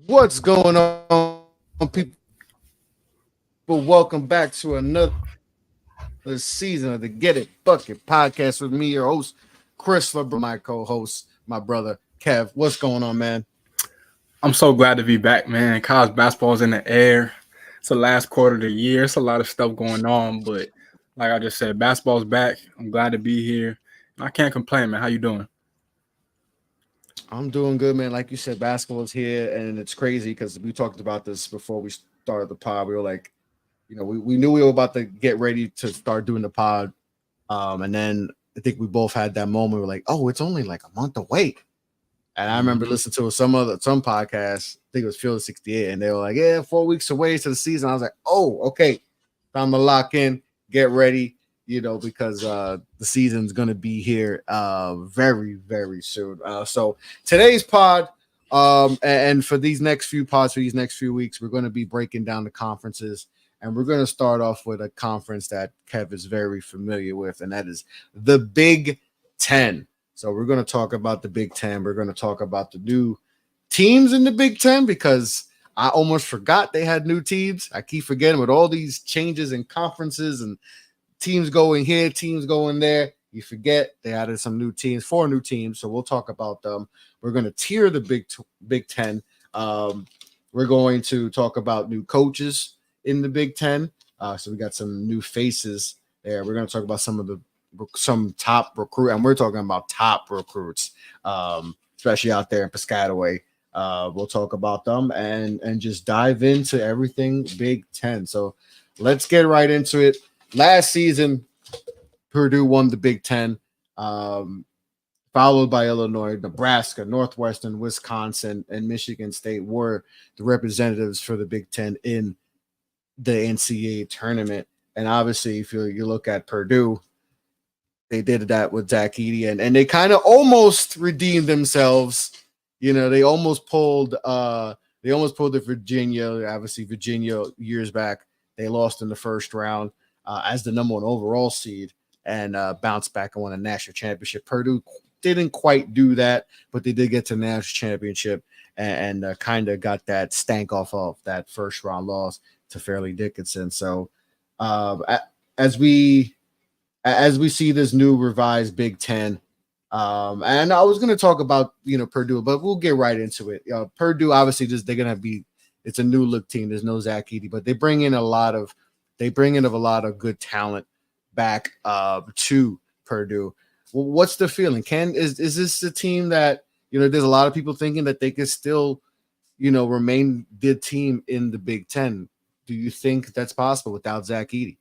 What's going on, people? Welcome back to another season of the Get It Bucket podcast with me, your host, Chris LeBron, my co-host, my brother, Kev. What's going on, man? I'm so glad to be back, man. College basketball is in the air. It's the last quarter of the year. It's a lot of stuff going on, but like I just said, basketball's back. I'm glad to be here. I can't complain, man. How you doing? I'm doing good, man. Like you said, basketball is here, and it's crazy because we talked about this before we started the pod. We were like, we knew we were about to get ready to start doing the pod. And then I think we both had that moment. We're like, oh, it's only like a month away. And I remember listening to some podcast, I think it was Field 68, and they were like, yeah, 4 weeks away to the season. I was like, oh, okay. Time to lock in, get ready, because the season's gonna be here very, very soon. So today's pod, and for these next few pods, for these next few weeks, we're gonna be breaking down the conferences. And we're going to start off with a conference that Kev is very familiar with, and that is the Big Ten. So we're going to talk about the Big Ten. We're going to talk about the new teams in the Big Ten because I almost forgot they had new teams. I keep forgetting with all these changes in conferences and teams going here, teams going there. You forget they added some new teams, 4 new teams. So we'll talk about them. We're going to tier the Big Ten. We're going to talk about new coaches in the Big Ten. So we got some new faces there. We're going to talk about some top recruit, and we're talking about top recruits, especially out there in Piscataway. We'll talk about them and just dive into everything Big Ten. So let's get right into it. Last season, Purdue won the Big Ten, followed by Illinois, Nebraska, Northwestern, Wisconsin, and Michigan State were the representatives for the Big Ten in the NCAA tournament. And obviously, if you look at Purdue, they did that with Zach Edey, and they kind of almost redeemed themselves. They almost pulled the Virginia. Obviously, Virginia years back, they lost in the first round as the number 1 overall seed and bounced back and won a national championship. Purdue didn't quite do that, but they did get to the national championship and kind of got that stank off of that first round loss to Fairleigh Dickinson. So as we see this new revised Big Ten, and I was going to talk about Purdue, but we'll get right into it. Purdue obviously they're going to be, it's a new look team. There's no Zach Edey, but they bring in a lot of good talent back to Purdue. Well, what's the feeling? Is this a team that there's a lot of people thinking that they could still remain the team in the Big Ten? Do you think that's possible without Zach Edey?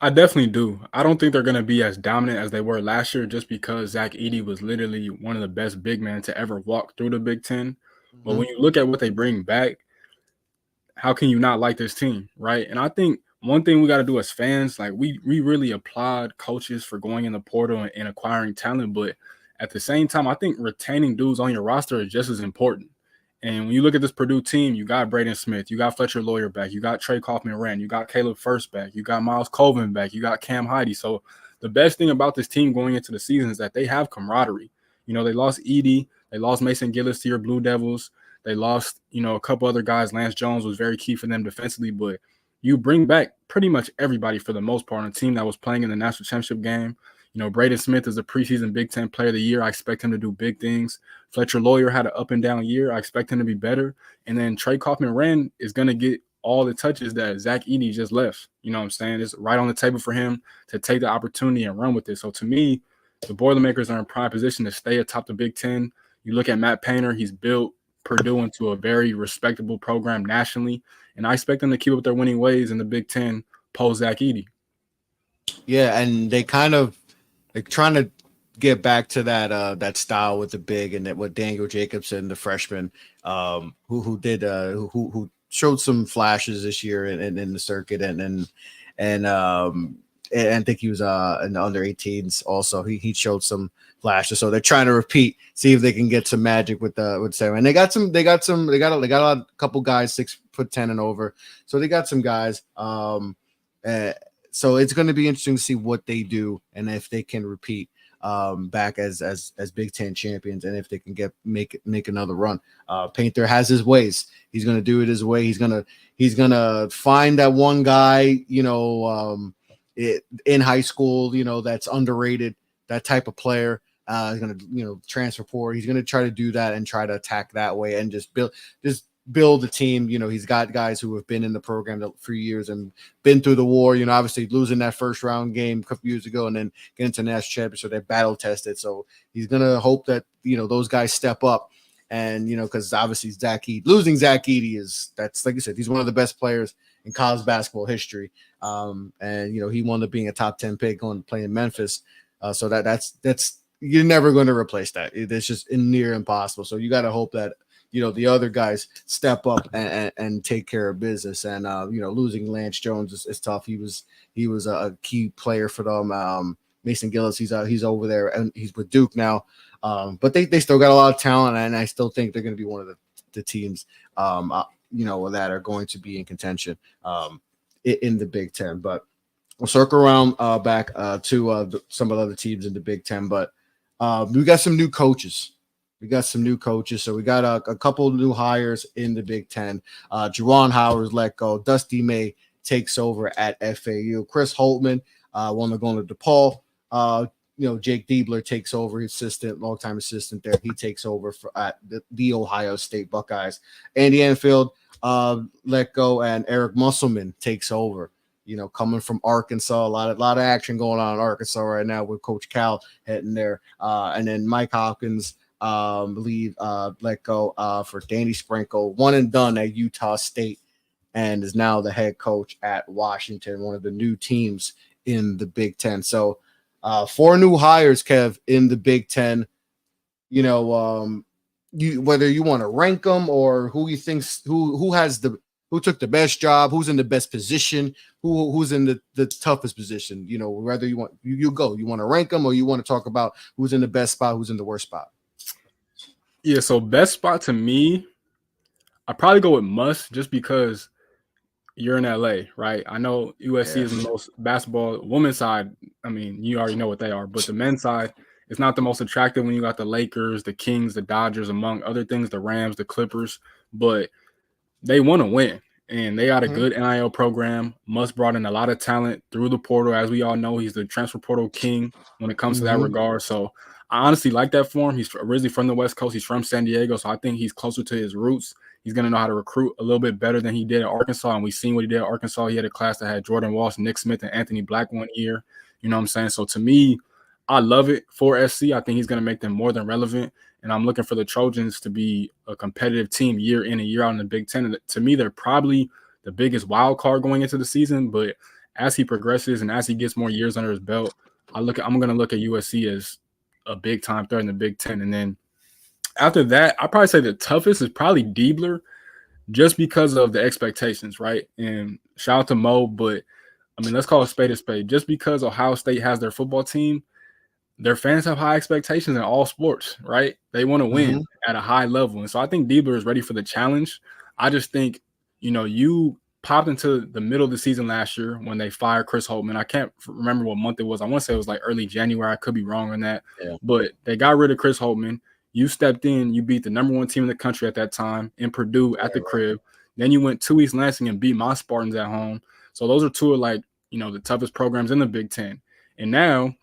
I definitely do. I don't think they're going to be as dominant as they were last year just because Zach Edey was literally one of the best big men to ever walk through the Big Ten. Mm-hmm. But when you look at what they bring back, how can you not like this team, right? And I think one thing we got to do as fans, like we really applaud coaches for going in the portal and acquiring talent. But at the same time, I think retaining dudes on your roster is just as important. And when you look at this Purdue team, you got Braden Smith, you got Fletcher Lawyer back, you got Trey Kaufman-Rand, you got Caleb First back, you got Miles Colvin back, you got Cam Heide. So the best thing about this team going into the season is that they have camaraderie. They lost Edey, they lost Mason Gillis to your Blue Devils, they lost, a couple other guys. Lance Jones was very key for them defensively, but you bring back pretty much everybody for the most part on a team that was playing in the national championship game. Braden Smith is a preseason Big Ten Player of the Year. I expect him to do big things. Fletcher Lawyer had an up and down year. I expect him to be better. And then Trey Kaufman-Rand is going to get all the touches that Zach Edey just left. You know what I'm saying? It's right on the table for him to take the opportunity and run with it. So to me, the Boilermakers are in prime position to stay atop the Big Ten. You look at Matt Painter, he's built Purdue into a very respectable program nationally. And I expect them to keep up their winning ways in the Big Ten post Zach Edey. Yeah, and they kind of trying to get back to that style with the big and that with Daniel Jacobson, the freshman, who showed some flashes this year in the circuit and I think he was in the under 18s also. He showed some flashes, so they're trying to repeat, see if they can get some magic with Sam. And they got a couple guys 6'10" and over, so they got some guys. So it's going to be interesting to see what they do and if they can repeat. back as Big Ten champions, and if they can make another run. Painter has his ways. He's gonna do it his way. He's gonna find that one guy, in high school, that's underrated, that type of player. He's gonna, transfer portal. He's gonna try to do that and try to attack that way and just build a team. He's got guys who have been in the program for years and been through the war. Obviously losing that first round game a couple years ago and then getting to the national championship, they're battle tested. So he's gonna hope that those guys step up. And because obviously losing Zach Edey that's, like you said, he's one of the best players in college basketball history. And he wound up being a top 10 pick going to play in Memphis. So that's you're never going to replace that. It's just near impossible. So you got to hope that the other guys step up and take care of business. And losing Lance Jones is tough. He was a key player for them. Mason Gillis, he's over there and he's with Duke now. But they still got a lot of talent, and I still think they're going to be one of the teams that are going to be in contention in the Big Ten. But we'll circle around back to some of the other teams in the Big Ten. But we got some new coaches. So we got a couple of new hires in the Big Ten. Juwan Howard's let go. Dusty May takes over at FAU. Chris Holtman won the going to DePaul. Jake Diebler takes over, his longtime assistant there. He takes over at the Ohio State Buckeyes. Andy Enfield let go, and Eric Musselman takes over. Coming from Arkansas, a lot of action going on in Arkansas right now with Coach Cal heading there. And then Mike Hopkins, let go for Danny Sprinkle, one and done at Utah State, and is now the head coach at Washington, one of the new teams in the Big Ten. So 4 new hires, Kev, in the Big Ten. Whether you want to rank them or who you think who took the best job, who's in the best position, who's in the toughest position. Whether you want you want to rank them or you want to talk about who's in the best spot, who's in the worst spot. Yeah, so best spot to me, I probably go with Muss just because you're in LA, right? I know USC is the most basketball women's side. I mean, you already know what they are, but the men's side is not the most attractive when you got the Lakers, the Kings, the Dodgers, among other things, the Rams, the Clippers, but they want to win. And they got a good NIL program. Muss brought in a lot of talent through the portal. As we all know, he's the transfer portal king when it comes to that regard. So I honestly like that for him. He's originally from the West Coast. He's from San Diego. So I think he's closer to his roots. He's going to know how to recruit a little bit better than he did at Arkansas. And we've seen what he did at Arkansas. He had a class that had Jordan Walsh, Nick Smith, and Anthony Black one year. You know what I'm saying? So to me, I love it for SC. I think he's going to make them more than relevant. And I'm looking for the Trojans to be a competitive team year in and year out in the Big Ten. And to me, they're probably the biggest wild card going into the season. But as he progresses and as he gets more years under his belt, I'm going to look at USC as a big-time threat in the Big Ten. And then after that, I'd probably say the toughest is probably Diebler just because of the expectations, right? And shout out to Mo, but, I mean, let's call a spade a spade. Just because Ohio State has their football team, their fans have high expectations in all sports, right? They want to win at a high level. And so I think Diebler is ready for the challenge. I just think, you popped into the middle of the season last year when they fired Chris Holtman. I can't remember what month it was. I want to say it was like early January. I could be wrong on that. Yeah. But they got rid of Chris Holtman. You stepped in. You beat the number 1 team in the country at that time in Purdue at the crib. Then you went to East Lansing and beat my Spartans at home. So those are 2 of the toughest programs in the Big Ten. And now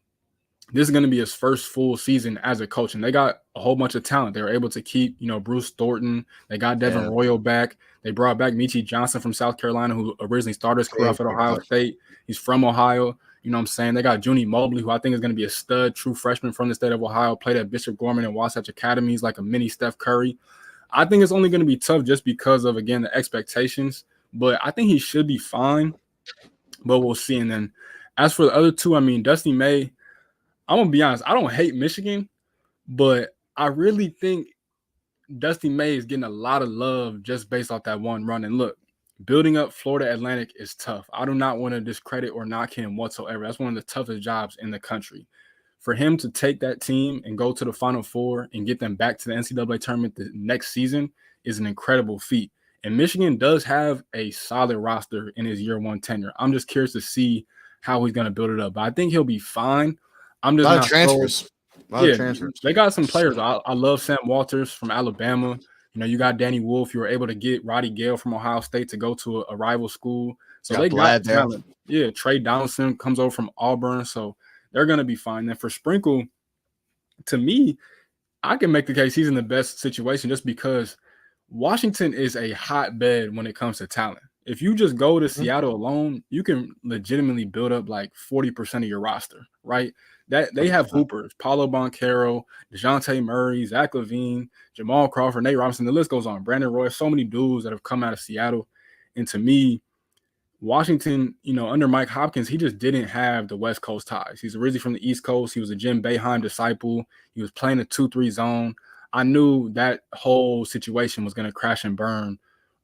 this is going to be his first full season as a coach. And they got a whole bunch of talent. They were able to keep, Bruce Thornton. They got Devin Royal back. They brought back Michi Johnson from South Carolina, who originally started his career off at Ohio State. He's from Ohio. You know what I'm saying? They got Junie Mobley, who I think is going to be a stud, true freshman from the state of Ohio, played at Bishop Gorman and Wasatch Academy. He's like a mini Steph Curry. I think it's only going to be tough just because of, again, the expectations. But I think he should be fine. But we'll see. And then as for the other 2, I mean, Dusty May, I'm going to be honest, I don't hate Michigan, but I really think Dusty May is getting a lot of love just based off that one run. And look, building up Florida Atlantic is tough. I do not want to discredit or knock him whatsoever. That's one of the toughest jobs in the country. For him to take that team and go to the Final Four and get them back to the NCAA tournament the next season is an incredible feat. And Michigan does have a solid roster in his year 1 tenure. I'm just curious to see how he's going to build it up. But I think he'll be fine. I'm A just lot of not so. transfers. A lot of Yeah, transfers. they got some players. I love Sam Walters from Alabama. You know, you got Danny Wolf. You were able to get Roddy Gale from Ohio State to go to a rival school. So Got they got Vlad there. talent. Yeah, Trey Donaldson comes over from Auburn. So they're going to be fine. Then for Sprinkle, to me, I can make the case he's in the best situation just because Washington is a hotbed when it comes to talent. If you just go to Mhm. Seattle alone, you can legitimately build up like 40% of your roster, right? That they have 100%. hoopers, Paulo Banchero, DeJounte Murray, Zach LaVine, Jamal Crawford, Nate Robinson. The list goes on. Brandon Roy, so many dudes that have come out of Seattle. And to me, Washington, you know, under Mike Hopkins, he just didn't have the West Coast ties. He's originally from the East Coast. He was a Jim Boeheim disciple. He was playing a 2-3 zone. I knew that whole situation was going to crash and burn.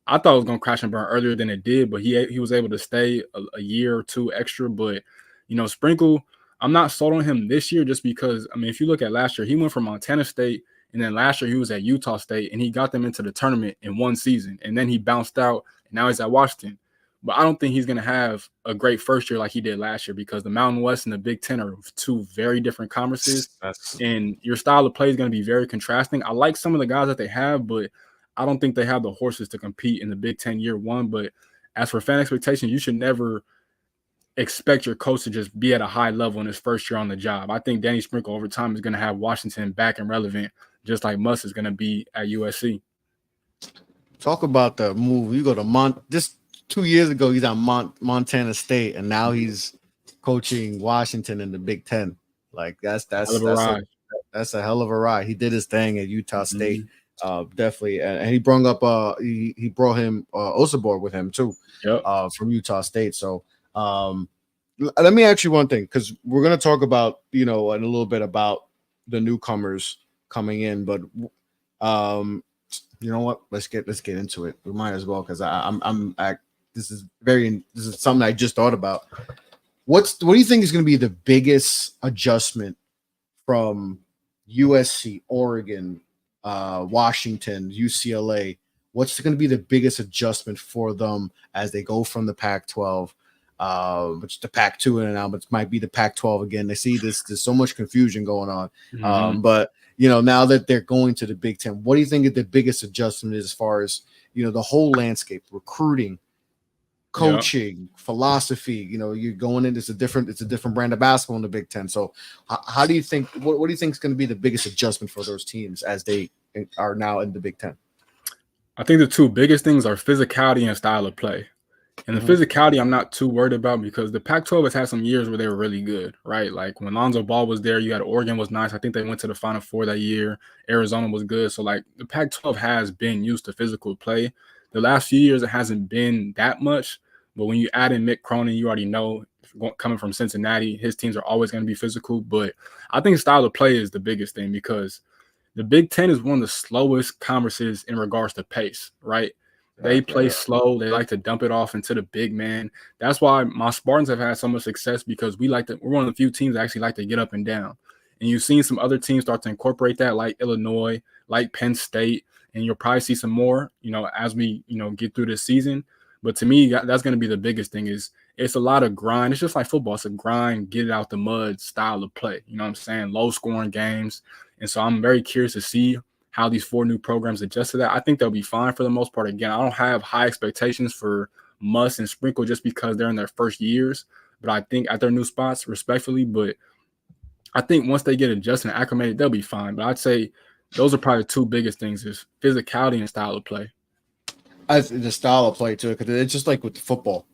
I thought it was going to crash and burn earlier than it did, but he was able to stay a year or two extra. But, you know, Sprinkle, I'm not sold on him this year just because, I mean, if you look at last year, he went from Montana State, and then last year he was at Utah State, and he got them into the tournament in one season. And then he bounced out, and now he's at Washington. But I don't think he's going to have a great first year like he did last year because the Mountain West and the Big Ten are two very different conferences, and your style of play is going to be very contrasting. I like some of the guys that they have, but I don't think they have the horses to compete in the Big Ten year one. But as for fan expectations, you should never expect your coach to just be at a high level in his first year on the job. I think Danny Sprinkle over time is going to have Washington back and relevant, just like Muss is going to be at USC. Talk about the move. You go to just 2 years ago, he's at Montana State, and now he's coaching Washington in the Big Ten. Like that's a hell of a ride. He did his thing at Utah State, definitely, and he brought up he brought him Osabor with him too, from Utah State. So let me ask you one thing, because we're gonna talk about, you know, in a little bit about the newcomers coming in, but you know what? Let's get into it. We might as well, because this is something I just thought about. What do you think is going to be the biggest adjustment from USC, Oregon, Washington, UCLA? What's going to be the biggest adjustment for them as they go from the Pac-12, which the Pac-2 and now, but it might be the Pac-12 again? They see there's so much confusion going on, but you know, now that they're going to the Big Ten, what do you think is the biggest adjustment is as far as, you know, the whole landscape, recruiting, coaching, philosophy? You know, you're going in, it's a different brand of basketball in the Big Ten. So how do you think, what do you think is going to be the biggest adjustment for those teams as they are now in the Big Ten? I think the two biggest things are physicality and style of play. And the physicality I'm not too worried about, because the Pac-12 has had some years where they were really good, right? Like when Lonzo Ball was there, you had Oregon was nice. I think they went to the Final Four that year. Arizona was good. So like the Pac-12 has been used to physical play. The last few years, it hasn't been that much. But when you add in Mick Cronin, you already know, coming from Cincinnati, his teams are always going to be physical. But I think style of play is the biggest thing, because the Big Ten is one of the slowest conferences in regards to pace, right? They play slow. They like to dump it off into the big man. That's why my Spartans have had so much success, because we're one of the few teams that actually like to get up and down. And you've seen some other teams start to incorporate that, like Illinois, like Penn State, and you'll probably see some more, you know, as we, you know, get through this season. But to me, that's going to be the biggest thing. Is it's a lot of grind. It's just like football. It's a grind, get it out the mud style of play. You know what I'm saying? Low scoring games. And so I'm very curious to see how these 4 new programs adjust to that. I think they'll be fine for the most part. Again, I don't have high expectations for Muss and Sprinkle just because they're in their first years, but I think at their new spots, respectfully, but I think once they get adjusted and acclimated, they'll be fine. But I'd say those are probably the 2 biggest things: is physicality and style of play. The style of play too, because it's just like with football.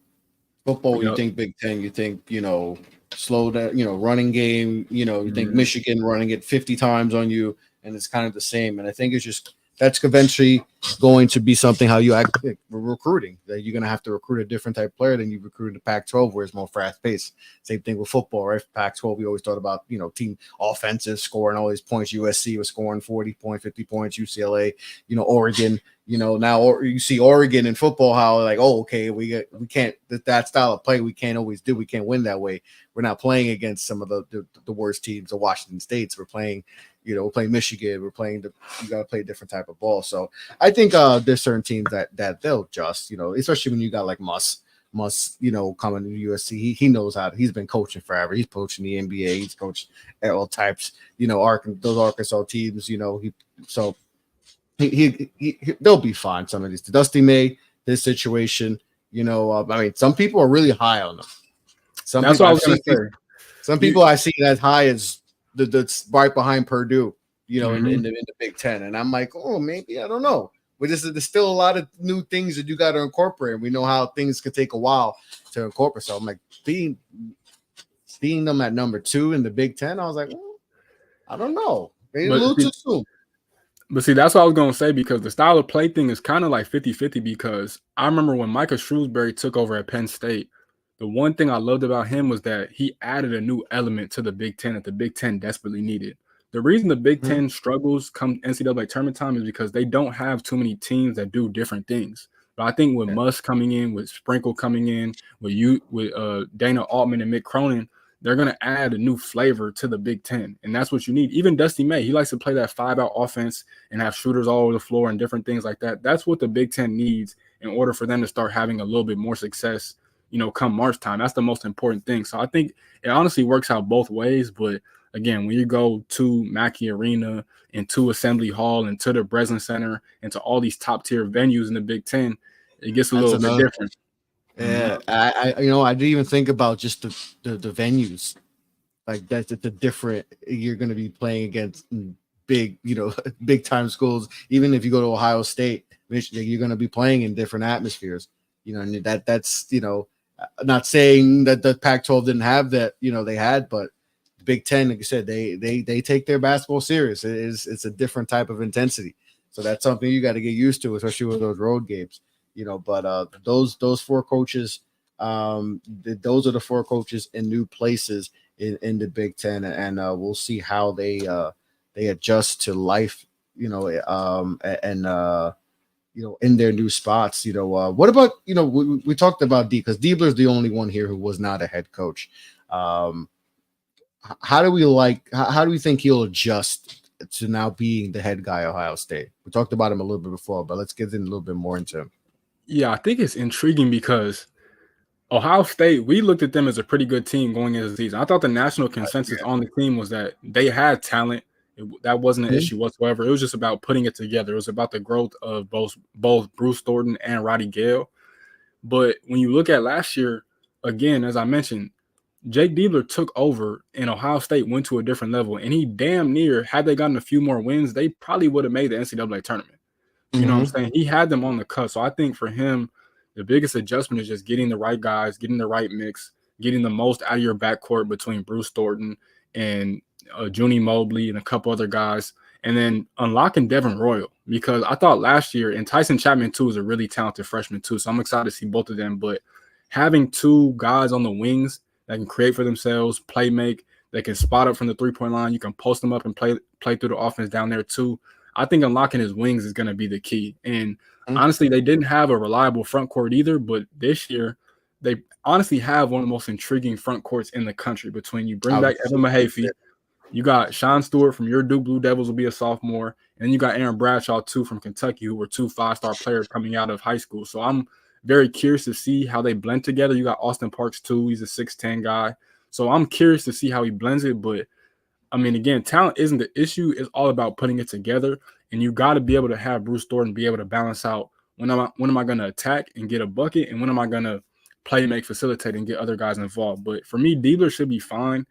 You think Big Ten, you think, you know, slow down, you know, running game, you know, you think Michigan running it 50 times on you, and it's kind of the same. And I think it's just, that's eventually going to be something how you act recruiting, that you're going to have to recruit a different type of player than you recruit in the Pac-12, where it's more fast paced. Same thing with football, right? Pac-12, we always thought about, you know, team offenses scoring all these points. USC was scoring 40 points, 50 points. UCLA, you know, Oregon, you know, now you see Oregon in football, how like, oh, okay, we can't, that style of play we can't always do. We can't win that way. We're not playing against some of the worst teams, the Washington States. We're playing, you know, we're playing Michigan. We're playing you got to play a different type of ball. So I think there's certain teams that they'll adjust, you know, especially when you got like Muss, must, come into USC. He knows how. He's been coaching forever. He's coaching the NBA. He's coached at all types. Those Arkansas teams. They'll be fine. Some of these, Dusty May, this situation. Some people are really high on them. That's what I was going to say. Some people I see as high as that's right behind Purdue. In the Big Ten, and I'm like, oh, maybe I don't know. But there's still a lot of new things that you got to incorporate. We know how things could take a while to incorporate. So I'm like, seeing them at number 2 in the Big Ten, I was like, I don't know. Maybe a little too soon. But see, that's what I was going to say, because the style of play thing is kind of like 50-50, because I remember when Micah Shrewsbury took over at Penn State, the one thing I loved about him was that he added a new element to the Big Ten that the Big Ten desperately needed. The reason the Big Ten struggles come NCAA tournament time is because they don't have too many teams that do different things. But I think with Muss coming in, with Sprinkle coming in, with Dana Altman and Mick Cronin, they're going to add a new flavor to the Big Ten. And that's what you need. Even Dusty May, he likes to play that 5-out offense and have shooters all over the floor and different things like that. That's what the Big Ten needs in order for them to start having a little bit more success, come March time. That's the most important thing. So I think it honestly works out both ways. But again, when you go to Mackey Arena and to Assembly Hall and to the Breslin Center and to all these top tier venues in the Big Ten, it gets a little bit different. Yeah, I didn't even think about just the venues. Like that's the different. You're going to be playing against big, big time schools. Even if you go to Ohio State, Michigan, you're going to be playing in different atmospheres. And that's not saying that the Pac-12 didn't have that. They had, but Big Ten, like you said, they take their basketball serious. It's a different type of intensity. So that's something you got to get used to, especially with those road games. But those 4 coaches, those are the 4 coaches in new places in the Big Ten, and we'll see how they adjust to life, in their new spots. What about we talked about D, because Diebler's the only one here who was not a head coach. How do we think he'll adjust to now being the head guy at Ohio State? We talked about him a little bit before, but let's get in a little bit more into him. Yeah, I think it's intriguing because Ohio State, we looked at them as a pretty good team going into the season. I thought the national consensus on the team was that they had talent. That wasn't an issue whatsoever. It was just about putting it together. It was about the growth of both Bruce Thornton and Roddy Gale. But when you look at last year, again, as I mentioned, Jake Diebler took over and Ohio State went to a different level. And he damn near, had they gotten a few more wins, they probably would have made the NCAA tournament. You know what I'm saying? He had them on the cusp. So I think for him, the biggest adjustment is just getting the right guys, getting the right mix, getting the most out of your backcourt between Bruce Thornton and Junie Mobley and a couple other guys, and then unlocking Devin Royal, because I thought last year, and Tyson Chapman too is a really talented freshman too, so I'm excited to see both of them. But having 2 guys on the wings that can create for themselves, play make, they can spot up from the 3-point line, you can post them up and play through the offense down there too. I think unlocking his wings is going to be the key. And honestly, they didn't have a reliable front court either, but this year they honestly have one of the most intriguing front courts in the country. Between you bring back Evan Mahaffey, you got Sean Stewart from your Duke Blue Devils will be a sophomore, and then you got Aaron Bradshaw too from Kentucky, who were 2 5-star players coming out of high school. So I'm very curious to see how they blend together. You got Austin Parks too. He's a 6'10" guy. So I'm curious to see how he blends it. But I mean, again, talent isn't the issue. It's all about putting it together. And you got to be able to have Bruce Thornton be able to balance out when am I going to attack and get a bucket, and when am I going to play, make, facilitate, and get other guys involved. But for me, Diebler should be fine.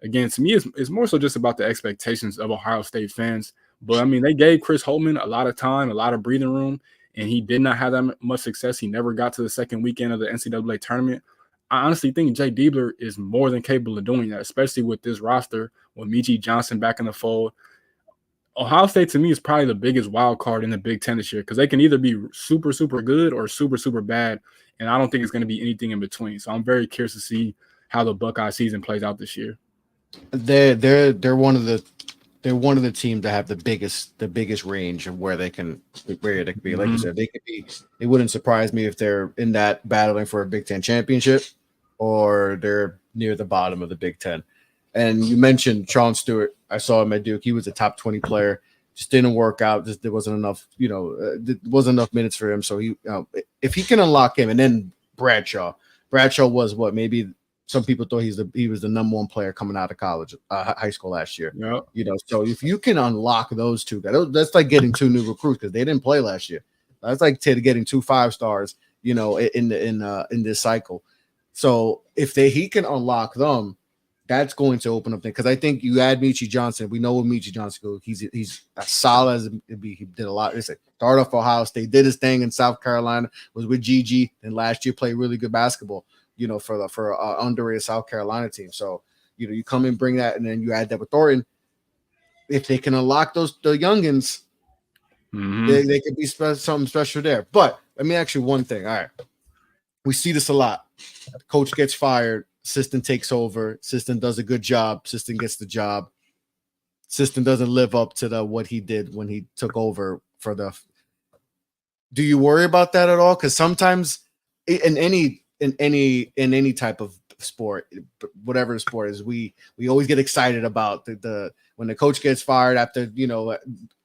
Again, to me, it's more so just about the expectations of Ohio State fans. But, I mean, they gave Chris Holtmann a lot of time, a lot of breathing room, and he did not have that much success. He never got to the second weekend of the NCAA tournament. I honestly think Jay Diebler is more than capable of doing that, especially with this roster, with Michi Johnson back in the fold. Ohio State, to me, is probably the biggest wild card in the Big Ten this year, because they can either be super, super good or super, super bad, and I don't think it's going to be anything in between. So I'm very curious to see how the Buckeye season plays out this year. They're one of the teams that have the biggest range of where they can be. Like you said, they could be. It wouldn't surprise me if they're in that battling for a Big Ten championship, or they're near the bottom of the Big Ten. And you mentioned Sean Stewart. I saw him at Duke. He was a top 20 player. Just didn't work out. Just there wasn't enough. There wasn't enough minutes for him. So he, if he can unlock him, and then Bradshaw. Bradshaw was what maybe some people thought he was the number one player coming out of college, high school last year. Yep. So if you can unlock those two, that's like getting 2 new recruits because they didn't play last year. That's like getting 2 5-stars, in this cycle. So if he can unlock them, that's going to open up things. Because I think you add Michi Johnson. We know what Michi Johnson goes. He's as solid as it be. He did a lot. It's like started off Ohio State, did his thing in South Carolina, was with Gigi, and last year played really good basketball. For underrated South Carolina team. So you come and bring that, and then you add that with Thornton. If they can unlock the youngins, they could be something special there. But let me ask you one thing. All right, we see this a lot. Coach gets fired, assistant takes over, assistant does a good job, assistant gets the job, assistant doesn't live up to what he did when he took over for the. Do you worry about that at all? Because sometimes in any type of sport, whatever the sport is, we always get excited about the when the coach gets fired after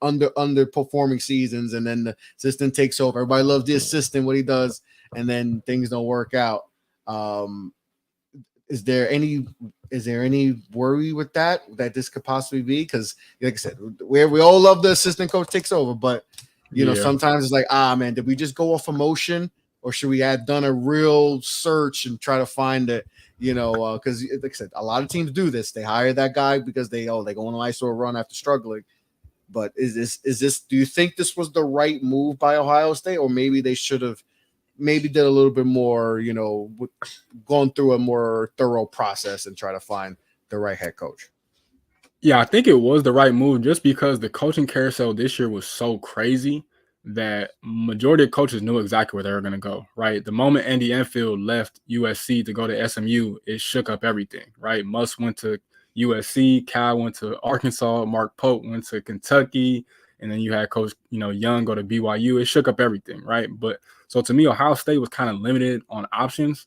underperforming seasons, and then the assistant takes over. Everybody loves the assistant, what he does, and then things don't work out. Is there any worry with that this could possibly be? Because like I said, we all love the assistant coach takes over, but sometimes it's like, man, did we just go off emotion, or should we have done a real search and try to find it? Because like I said, a lot of teams do this. They hire that guy because they go on a nice little run after struggling. But is this? Do you think this was the right move by Ohio State, or maybe they should have did a little bit more, gone through a more thorough process and try to find the right head coach? Yeah, I think it was the right move just because the coaching carousel this year was so crazy that majority of coaches knew exactly where they were going to go, right? The moment Andy Enfield left USC to go to SMU, it shook up everything, right? Muss went to USC, Cal went to Arkansas, Mark Pope went to Kentucky, and then you had Coach, Young go to BYU. It shook up everything, right? But so to me, Ohio State was kind of limited on options.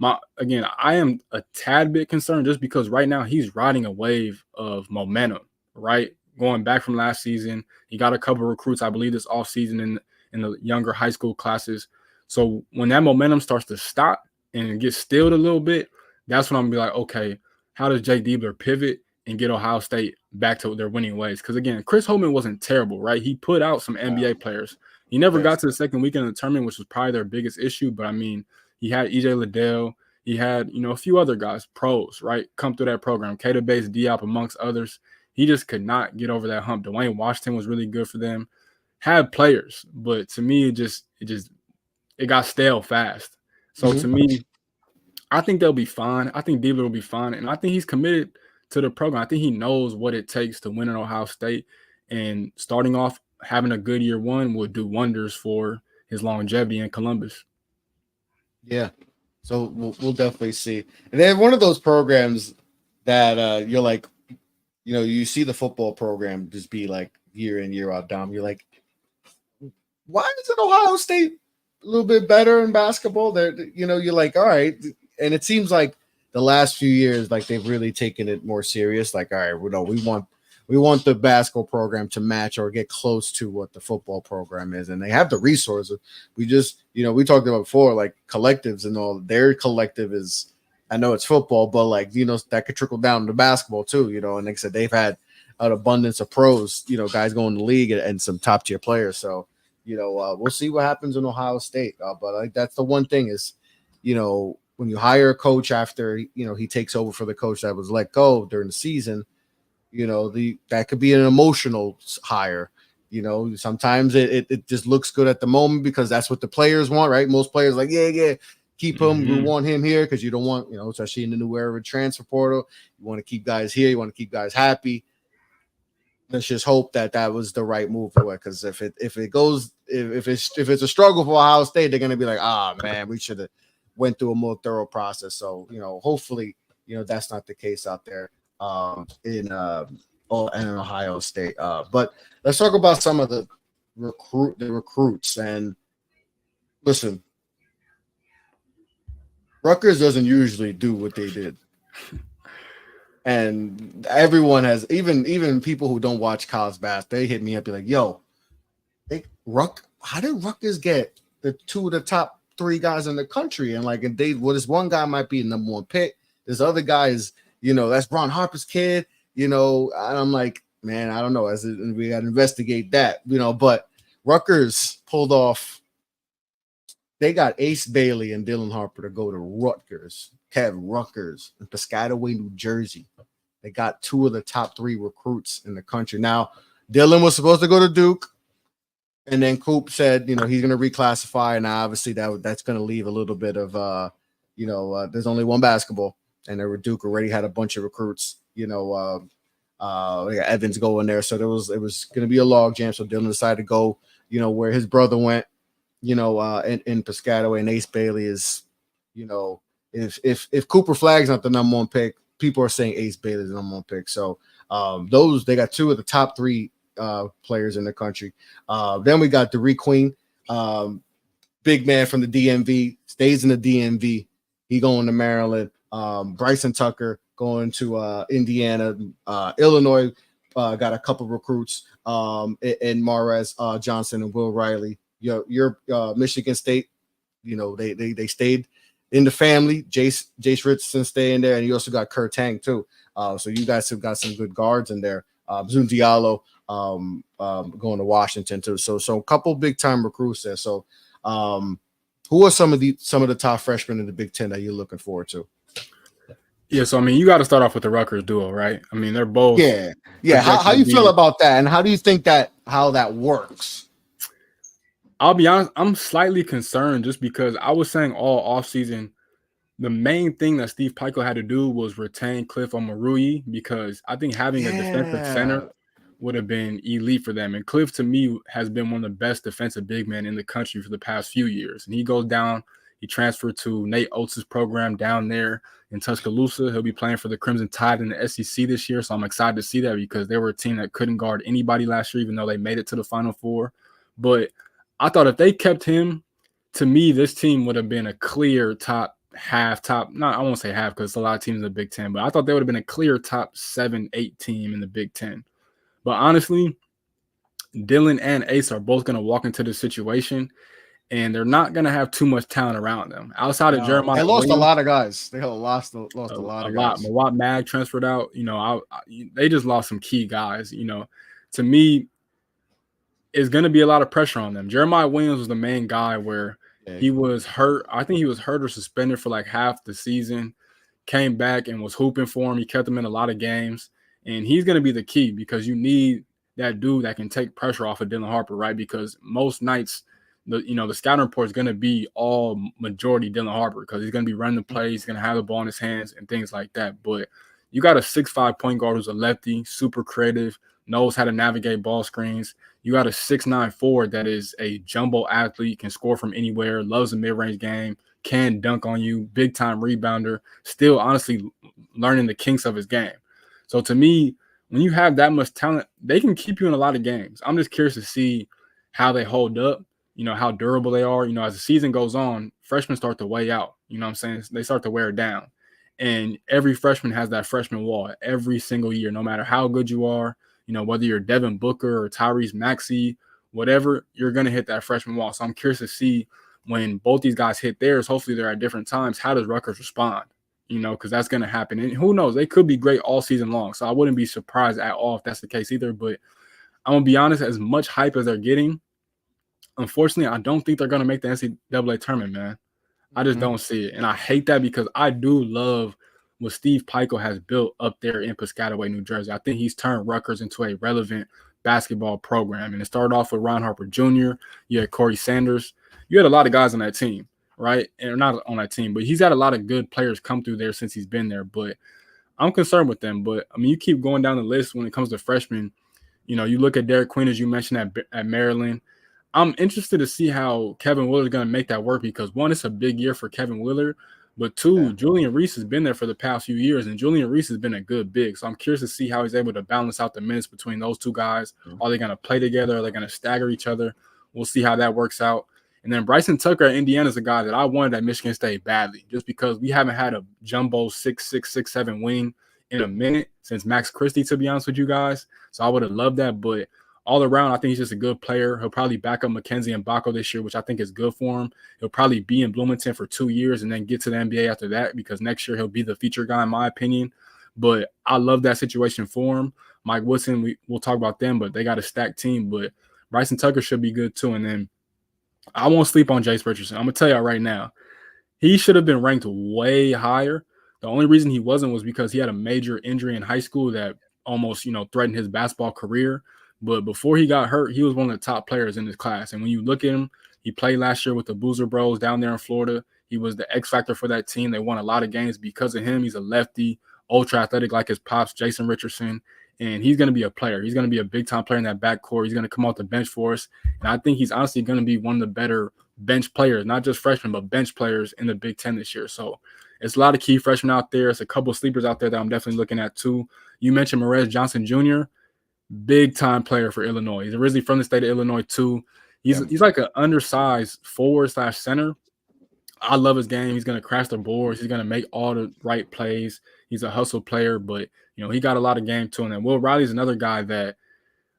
I am a tad bit concerned just because right now he's riding a wave of momentum, right? Going back from last season, he got a couple of recruits, I believe, this offseason in the younger high school classes. So when that momentum starts to stop and get stilled a little bit, that's when I'm going to be like, okay, how does Jake Diebler pivot and get Ohio State back to their winning ways? Because, again, Chris Holtmann wasn't terrible, right? He put out some NBA players. He never got to the second weekend of the tournament, which was probably their biggest issue. But, I mean, he had EJ Liddell. He had, a few other guys, pros, right, come through that program. Kata Bates, Diop, amongst others. He just could not get over that hump. Dwayne Washington was really good for them. Had players, but to me, it got stale fast. So to me, I think they'll be fine. I think Diebler will be fine, and I think he's committed to the program. I think he knows what it takes to win at Ohio State, and starting off having a good year one will do wonders for his longevity in Columbus. Yeah, so we'll definitely see. And then one of those programs that you're like, you see the football program just be like year in, year out, Dom. You're like, why isn't Ohio State a little bit better in basketball? You're like, all right. And it seems like the last few years, like they've really taken it more serious. Like, all right, we want the basketball program to match or get close to what the football program is. And they have the resources. We just, we talked about before, like collectives and all. Their collective is, I know it's football, but like, that could trickle down to basketball too, and like I said, they've had an abundance of pros, guys going to the league and some top tier players. So, we'll see what happens in Ohio State. But that's the one thing is, when you hire a coach after, he takes over for the coach that was let go during the season, that could be an emotional hire. Sometimes it just looks good at the moment because that's what the players want, right? Most players like, yeah. Keep him. We want him here because you don't want, especially in the new era of transfer portal, you want to keep guys here. You want to keep guys happy. Let's just hope that was the right move for it. Because if it's a struggle for Ohio State, they're gonna be like, man, we should have went through a more thorough process. So hopefully, that's not the case out there in Ohio State. But let's talk about some of the recruits and listen. Rutgers doesn't usually do what they did. And everyone has, even people who don't watch college basketball, they hit me up, be like, yo, how did Rutgers get the two of the top three guys in the country, and this one guy might be a number one pick. This other guy is, that's Ron Harper's kid. And I'm like, man, I don't know. We got to investigate that. But Rutgers pulled off. They got Ace Bailey and Dylan Harper to go to Rutgers. Rutgers in Piscataway, New Jersey. They got two of the top 3 recruits in the country. Now, Dylan was supposed to go to Duke, and then Coop said, he's going to reclassify, and obviously that's going to leave a little bit of, there's only one basketball, and Duke already had a bunch of recruits. Evans going there, so it was going to be a log jam. So Dylan decided to go, where his brother went, in Piscataway, and Ace Bailey is, if Cooper Flagg's not the number one pick, people are saying Ace Bailey is the number one pick. So they got 2 of the top 3 players in the country. Then we got Derek Queen, big man from the DMV, stays in the DMV. He going to Maryland. Bryson Tucker going to Indiana. Illinois got a couple recruits, and Maurez Johnson and Will Riley. Your Michigan State, they stayed in the family. Jace Richardson staying there, and you also got Kurt Tang too. So you guys have got some good guards in there. Zoom Diallo going to Washington too. So a couple big time recruits there. So who are some of the top freshmen in the Big Ten that you're looking forward to? Yeah, so you got to start off with the Rutgers duo, right? They're both. Yeah. How do you feel about that, and how do you think how that works? I'll be honest, I'm slightly concerned just because I was saying all offseason, the main thing that Steve Pikiell had to do was retain Cliff Omoruyi, because I think having a defensive center would have been elite for them. And Cliff, to me, has been one of the best defensive big men in the country for the past few years. And he goes down, he transferred to Nate Oates' program down there in Tuscaloosa. He'll be playing for the Crimson Tide in the SEC this year. So I'm excited to see that, because they were a team that couldn't guard anybody last year, even though they made it to the Final Four. But I thought if they kept him, to me, this team would have been a clear I won't say half, because it's a lot of teams in the Big Ten, but I thought they would have been a clear top 7-8 team in the Big Ten. But honestly, Dylan and Ace are both going to walk into this situation, and they're not going to have too much talent around them. Outside of Jeremiah, they lost a lot of guys. They lost a lot of guys. Mawat Mag transferred out. They just lost some key guys. To me, it's going to be a lot of pressure on them. Jeremiah Williams was the main guy where he was hurt. I think he was hurt or suspended for like half the season, came back and was hooping for him. He kept him in a lot of games, and he's going to be the key, because you need that dude that can take pressure off of Dylan Harper, right? Because most nights, the scouting report is going to be all majority Dylan Harper, because he's going to be running the plays, he's going to have the ball in his hands and things like that. But you got a 6'5" point guard who's a lefty, super creative, knows how to navigate ball screens. You got a 6'9" forward that is a jumbo athlete, can score from anywhere, loves the mid-range game, can dunk on you, big-time rebounder, still honestly learning the kinks of his game. So to me, when you have that much talent, they can keep you in a lot of games. I'm just curious to see how they hold up, how durable they are. As the season goes on, freshmen start to weigh out. What I'm saying? They start to wear down. And every freshman has that freshman wall every single year, no matter how good you are. Whether you're Devin Booker or Tyrese Maxey, whatever, you're going to hit that freshman wall. So I'm curious to see, when both these guys hit theirs, hopefully they're at different times, how does Rutgers respond? Because that's going to happen. And who knows? They could be great all season long. So I wouldn't be surprised at all if that's the case either. But I'm going to be honest, as much hype as they're getting, unfortunately, I don't think they're going to make the NCAA tournament, man. I just don't see it. And I hate that, because I do love what Steve Pikiell has built up there in Piscataway, New Jersey. I think he's turned Rutgers into a relevant basketball program. And it started off with Ron Harper Jr., you had Corey Sanders. You had a lot of guys on that team, right? And not on that team, but he's had a lot of good players come through there since he's been there. But I'm concerned with them. But, you keep going down the list when it comes to freshmen. You look at Derek Queen, as you mentioned, at Maryland. I'm interested to see how Kevin Willard is going to make that work, because, one, it's a big year for Kevin Willard. But two, Julian Reese has been there for the past few years, and Julian Reese has been a good big. So I'm curious to see how he's able to balance out the minutes between those two guys. Are they going to play together? Are they going to stagger each other? We'll see how that works out. And then Bryson Tucker at Indiana is a guy that I wanted at Michigan State badly, just because we haven't had a jumbo 6'6", 6'7" wing in a minute since Max Christie, to be honest with you guys. So I would have loved that. But all around, I think he's just a good player. He'll probably back up Mackenzie and Baco this year, which I think is good for him. He'll probably be in Bloomington for 2 years and then get to the NBA after that, because next year he'll be the feature guy, in my opinion. But I love that situation for him. Mike Woodson, we'll talk about them, but they got a stacked team. But Bryson Tucker should be good too. And then I won't sleep on Jace Richardson. I'm going to tell y'all right now, he should have been ranked way higher. The only reason he wasn't was because he had a major injury in high school that almost, threatened his basketball career. But before he got hurt, he was one of the top players in his class. And when you look at him, he played last year with the Boozer Bros down there in Florida. He was the X factor for that team. They won a lot of games because of him. He's a lefty, ultra athletic like his pops, Jason Richardson. And he's going to be a player. He's going to be a big-time player in that backcourt. He's going to come off the bench for us. And I think he's honestly going to be one of the better bench players, not just freshmen, but bench players in the Big Ten this year. So it's a lot of key freshmen out there. It's a couple of sleepers out there that I'm definitely looking at too. You mentioned Morez Johnson Jr., big-time player for Illinois. He's originally from the state of Illinois too. He's like an undersized forward/center. I love his game. He's going to crash the boards. He's going to make all the right plays. He's a hustle player, but he got a lot of game to him. And Will Riley's another guy that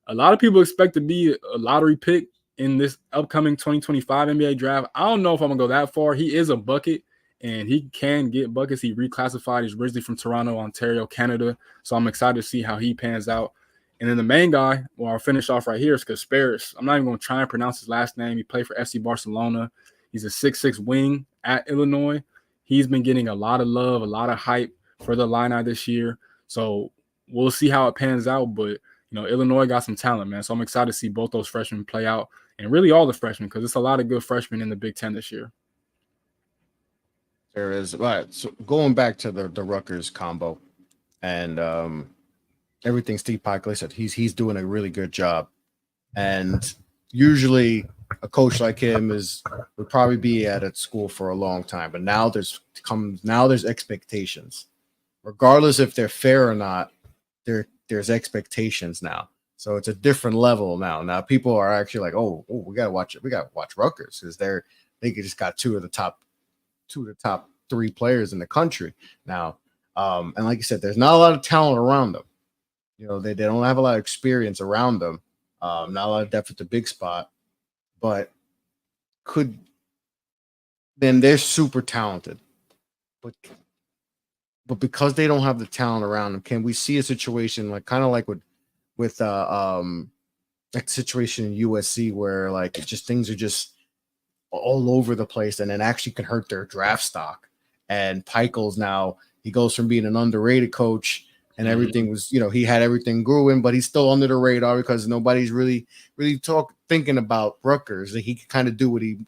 a lot of people expect to be a lottery pick in this upcoming 2025 NBA draft. I don't know if I'm going to go that far. He is a bucket, and he can get buckets. He reclassified. He's originally from Toronto, Ontario, Canada. So I'm excited to see how he pans out. And then the main guy, well, I'll finish off right here, is Kasparis. I'm not even going to try and pronounce his last name. He played for FC Barcelona. He's a 6'6" wing at Illinois. He's been getting a lot of love, a lot of hype for the Illini this year. So we'll see how it pans out. But, Illinois got some talent, man. So I'm excited to see both those freshmen play out, and really all the freshmen, because it's a lot of good freshmen in the Big Ten this year. There is. Right. So going back to the Rutgers combo and everything Steve Paisley said, he's doing a really good job. And usually a coach like him would probably be at a school for a long time. But now there's expectations. Regardless if they're fair or not, there's expectations now. So it's a different level now. Now people are actually like, oh, we gotta watch it. We gotta watch Rutgers, because they just got two of the top three players in the country now. And like you said, there's not a lot of talent around them. They don't have a lot of experience around them. Not a lot of depth at the big spot, but then they're super talented. But because they don't have the talent around them, can we see a situation like with like situation in USC where like things are just all over the place, and then actually can hurt their draft stock? And Pikel's now, he goes from being an underrated coach, and everything was, he had everything growing, but he's still under the radar because nobody's really thinking about Rutgers. That he could kind of do what he,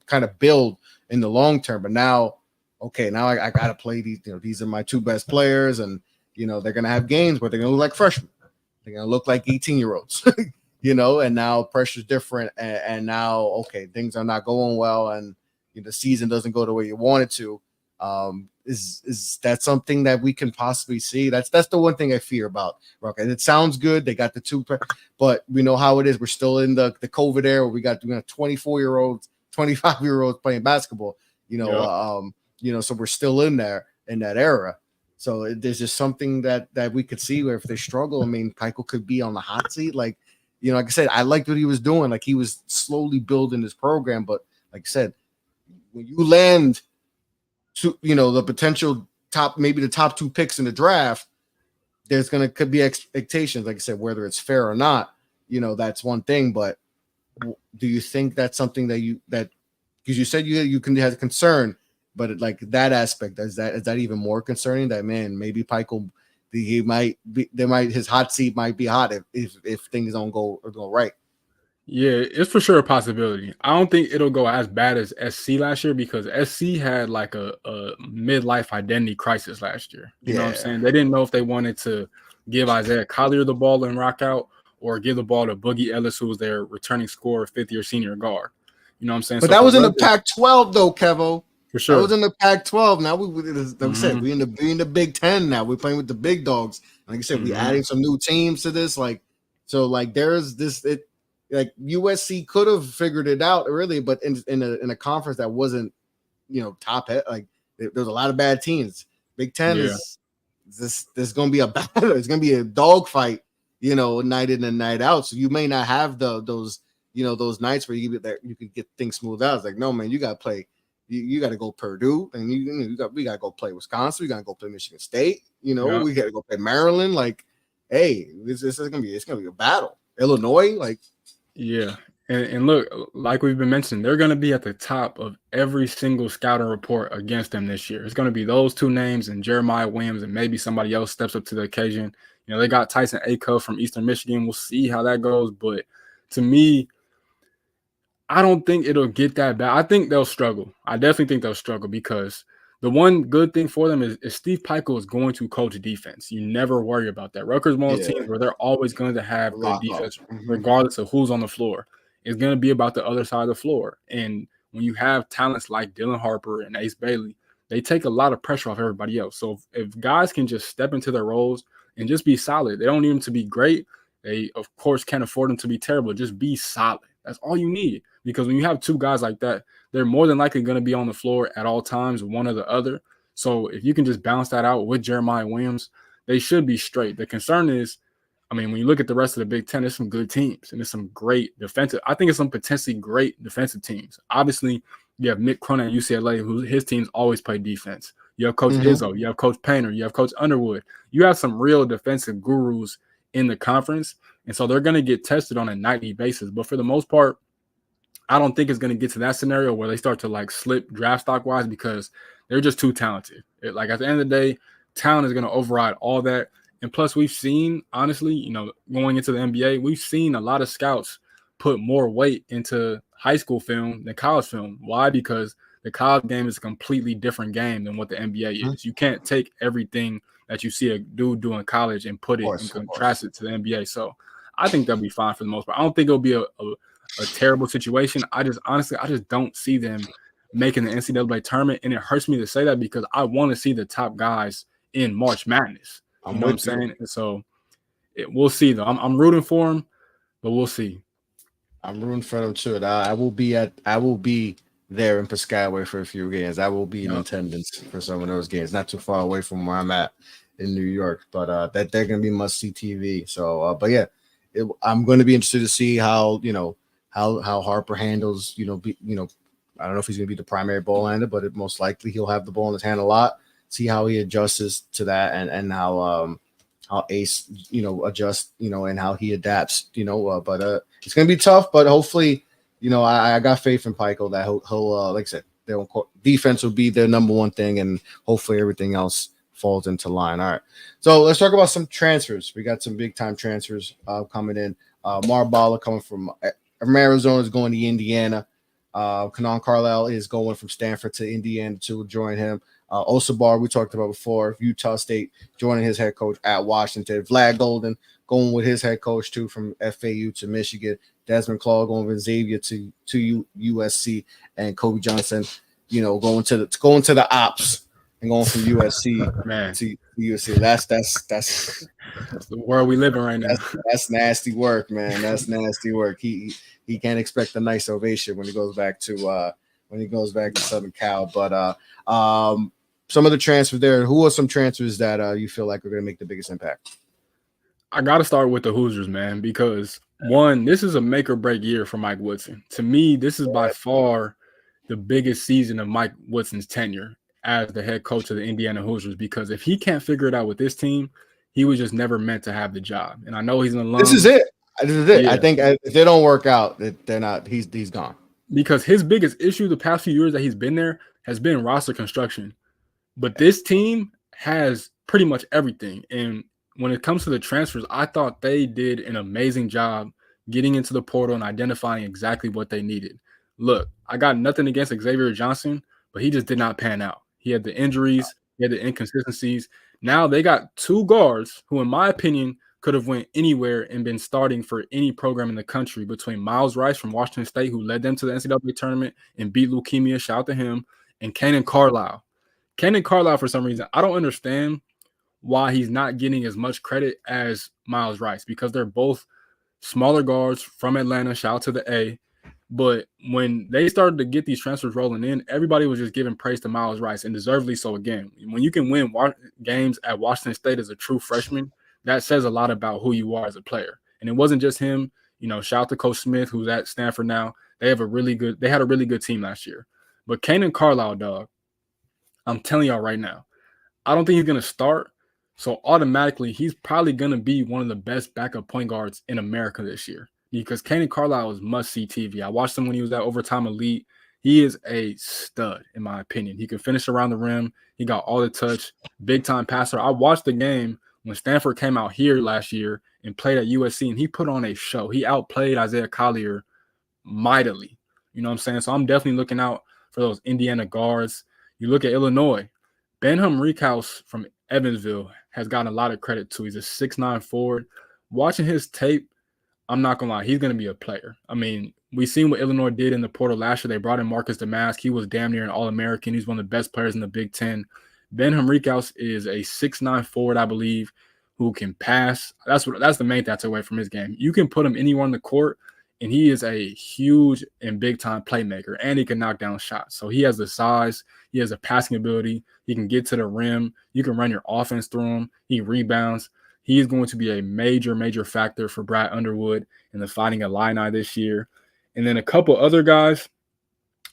kind of build in the long term. But now, okay, now I got to play these, these are my two best players, and, they're going to have games, but they're going to look like freshmen. They're going to look like 18-year-olds, and now pressure's different. And now, okay, things are not going well, and the season doesn't go the way you want it to. Is that something that we can possibly see? That's the one thing I fear about Rutgers. It sounds good. They got the two, but we know how it is. We're still in the COVID era. We got 24-year-olds, 25-year-olds playing basketball, so we're still in that era. So there's just something that we could see where if they struggle, I mean, Peichel could be on the hot seat. Like, like I said, I liked what he was doing. Like, he was slowly building his program. But like I said, when you land to, the potential maybe the top two picks in the draft, could be expectations. Like I said, whether it's fair or not, that's one thing. But do you think that's something because you said you can have concern, but like that aspect, is that even more concerning? That, man, maybe Peichel, his hot seat might be hot if things don't go right. Yeah, it's for sure a possibility. I don't think it'll go as bad as SC last year, because SC had like a midlife identity crisis last year. You know what I'm saying? They didn't know if they wanted to give Isaiah Collier the ball and rock out, or give the ball to Boogie Ellis, who was their returning scorer, fifth-year senior guard. You know what I'm saying? But that was in the Pac-12, though, Kevo. For sure. That was in the Pac-12. Now like I said, we in the Big Ten now. We're playing with the big dogs. Like I said, we're adding some new teams to this. There's this. Like USC could have figured it out really, but in a conference that wasn't, top head, like there's a lot of bad teams. Big Ten is this going to be a battle. It's going to be a dogfight, night in and night out. So you may not have those those nights where you could get things smoothed out. It's like, no, man, you got to play. You got to go Purdue, and we got to go play Wisconsin. We got to go play Michigan State. Yeah. We got to go play Maryland. Like, hey, this is gonna be a battle. Illinois, like, Yeah. And look, like we've been mentioning, they're going to be at the top of every single scouting report against them this year. It's going to be those two names and Jeremiah Williams, and maybe somebody else steps up to the occasion. They got Tyson Acuff from Eastern Michigan. We'll see how that goes. But to me, I don't think it'll get that bad. I think they'll struggle. I definitely think they'll struggle because the one good thing for them is Steve Pikiell is going to coach defense. You never worry about that. Rutgers one of those teams where they're always going to have good defense regardless of who's on the floor. It's going to be about the other side of the floor. And when you have talents like Dylan Harper and Ace Bailey, they take a lot of pressure off everybody else. So if guys can just step into their roles and just be solid, they don't need them to be great. They, of course, can't afford them to be terrible. Just be solid. That's all you need. Because when you have two guys like that, they're more than likely going to be on the floor at all times, one or the other. So if you can just balance that out with Jeremiah Williams, they should be straight. The concern is, when you look at the rest of the Big Ten, there's some good teams and there's some great defensive. I think it's some potentially great defensive teams. Obviously, you have Mick Cronin at UCLA, who his teams always play defense. You have Coach Izzo, you have Coach Painter, you have Coach Underwood. You have some real defensive gurus in the conference, and so they're going to get tested on a nightly basis. But for the most part, I don't think it's going to get to that scenario where they start to slip draft stock wise because they're just too talented. At the end of the day, talent is going to override all that. And plus, we've seen, honestly, going into the NBA, we've seen a lot of scouts put more weight into high school film than college film. Why? Because the college game is a completely different game than what the NBA is. You can't take everything that you see a dude do in college and put it and contrast it to the NBA. So I think they'll be fine for the most part. I don't think it'll be a terrible situation. I just don't see them making the NCAA tournament. And it hurts me to say that because I want to see the top guys in March Madness. You know what I'm saying? And so we'll see, though. I'm rooting for them, but we'll see. I'm rooting for them too. I will be there in Piscataway for a few games. I will be in attendance for some of those games. Not too far away from where I'm at in New York, but that they're gonna be must-see TV. So, but yeah, I'm going to be interested to see how how Harper handles. I don't know if he's going to be the primary ball handler, but most likely he'll have the ball in his hand a lot. See how he adjusts to that, and how Ace adjusts, and how he adapts, but it's gonna be tough, but hopefully, I got faith in Pikiell that he'll like I said, defense will be their number one thing, and hopefully everything else falls into line. All right, so let's talk about some transfers. We got some big time transfers coming in. Marbala coming from Arizona is going to Indiana. Kanan Carlisle is going from Stanford to Indiana to join him. Osabar, we talked about before, Utah State joining his head coach at Washington. Vlad Golden going with his head coach too from FAU to Michigan. Desmond Claw going with Xavier to USC, and Kobe Johnson, going to the ops and going from USC to USC. That's the world we live in right now. That's nasty work, man. That's nasty work. He can't expect a nice ovation when he goes back to Southern Cal. But some of the transfers there. Who are some transfers that you feel like are going to make the biggest impact? I got to start with the Hoosiers, man, because one, this is a make or break year for Mike Woodson. To me, this is by far the biggest season of Mike Woodson's tenure as the head coach of the Indiana Hoosiers, because if he can't figure it out with this team, he was just never meant to have the job. And I know he's an alum. This is it. Yeah. I think if they don't work out, they're not. He's gone. Because his biggest issue the past few years that he's been there has been roster construction. But this team has pretty much everything. And when it comes to the transfers, I thought they did an amazing job getting into the portal and identifying exactly what they needed. Look, I got nothing against Xavier Johnson, but he just did not pan out. He had the injuries, he had the inconsistencies. Now they got two guards who, in my opinion, could have went anywhere and been starting for any program in the country, between Miles Rice from Washington State, who led them to the NCAA tournament and beat leukemia, shout out to him, and Kanan Carlisle. Kanan Carlisle, for some reason, I don't understand why he's not getting as much credit as Miles Rice, because they're both smaller guards from Atlanta, shout out to the A. But when they started to get these transfers rolling in, everybody was just giving praise to Miles Rice, and deservedly so again. When you can win games at Washington State as a true freshman, that says a lot about who you are as a player. And it wasn't just him. Shout out to Coach Smith, who's at Stanford now. They had a really good team last year. But Kanan Carlisle, dog, I'm telling y'all right now, I don't think he's going to start. So automatically, he's probably going to be one of the best backup point guards in America this year because Kanan Carlisle is must-see TV. I watched him when he was at Overtime Elite. He is a stud, in my opinion. He can finish around the rim. He got all the touch, big-time passer. I watched the game when Stanford came out here last year and played at USC, and he put on a show. He outplayed Isaiah Collier mightily. You know what I'm saying? So I'm definitely looking out for those Indiana guards. You look at Illinois. Benham Reekhouse from Evansville has gotten a lot of credit too. He's a 6'9" forward. Watching his tape, I'm not going to lie, he's going to be a player. I mean, we seen what Illinois did in the portal last year. They brought in Marcus Damask. He was damn near an All-American. He's one of the best players in the Big Ten. Benham Reekhouse is a 6'9" forward, I believe, who can pass. That's the main thing I took away from his game. You can put him anywhere on the court, and he is a huge and big-time playmaker, and he can knock down shots. So he has the size. He has a passing ability. He can get to the rim. You can run your offense through him. He rebounds. He is going to be a major, major factor for Brad Underwood in the Fighting Illini this year. And then a couple other guys,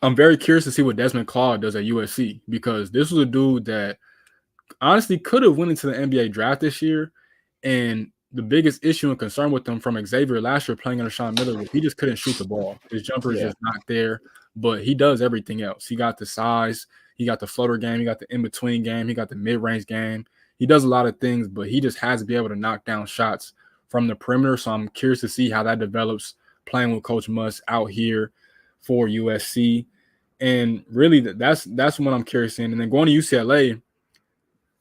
I'm very curious to see what Desmond Claude does at USC because this was a dude that honestly could have went into the NBA draft this year. And the biggest issue and concern with him from Xavier last year playing under Sean Miller was he just couldn't shoot the ball. His jumper is just not there, but he does everything else. He got the size. He got the floater game. He got the in-between game. He got the mid-range game. He does a lot of things, but he just has to be able to knock down shots from the perimeter. So I'm curious to see how that develops playing with Coach Muss out here for USC. And really, that's what I'm curious in. And then going to UCLA,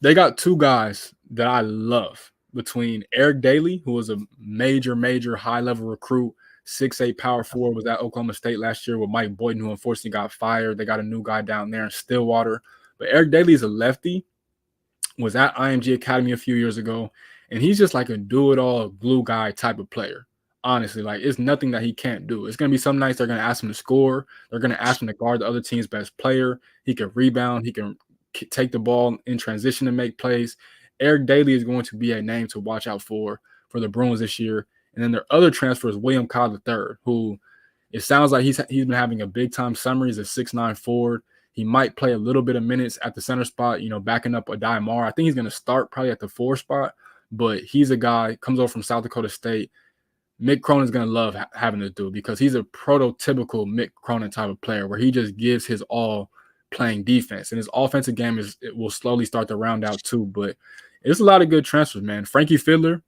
they got two guys that I love between Eric Daly, who was a major, major high-level recruit, 6'8" power forward, was at Oklahoma State last year with Mike Boyden, who unfortunately got fired. They got a new guy down there in Stillwater. But Eric Daly is a lefty, was at IMG Academy a few years ago, and he's just like a do-it-all glue guy type of player. Honestly, like it's nothing that he can't do. It's going to be some nights they're going to ask him to score. They're going to ask him to guard the other team's best player. He can rebound. He can take the ball in transition and make plays. Eric Daly is going to be a name to watch out for the Bruins this year. And then their other transfer is William Cobb III, who it sounds like he's been having a big-time summer. He's a 6'9" forward. He might play a little bit of minutes at the center spot, backing up Adai Marr. I think he's going to start probably at the 4 spot, but he's a guy, comes over from South Dakota State. Mick Cronin's going to love having this dude because he's a prototypical Mick Cronin type of player where he just gives his all playing defense. And his offensive game it will slowly start to round out too, but it's a lot of good transfers, man. Frankie Fiddler,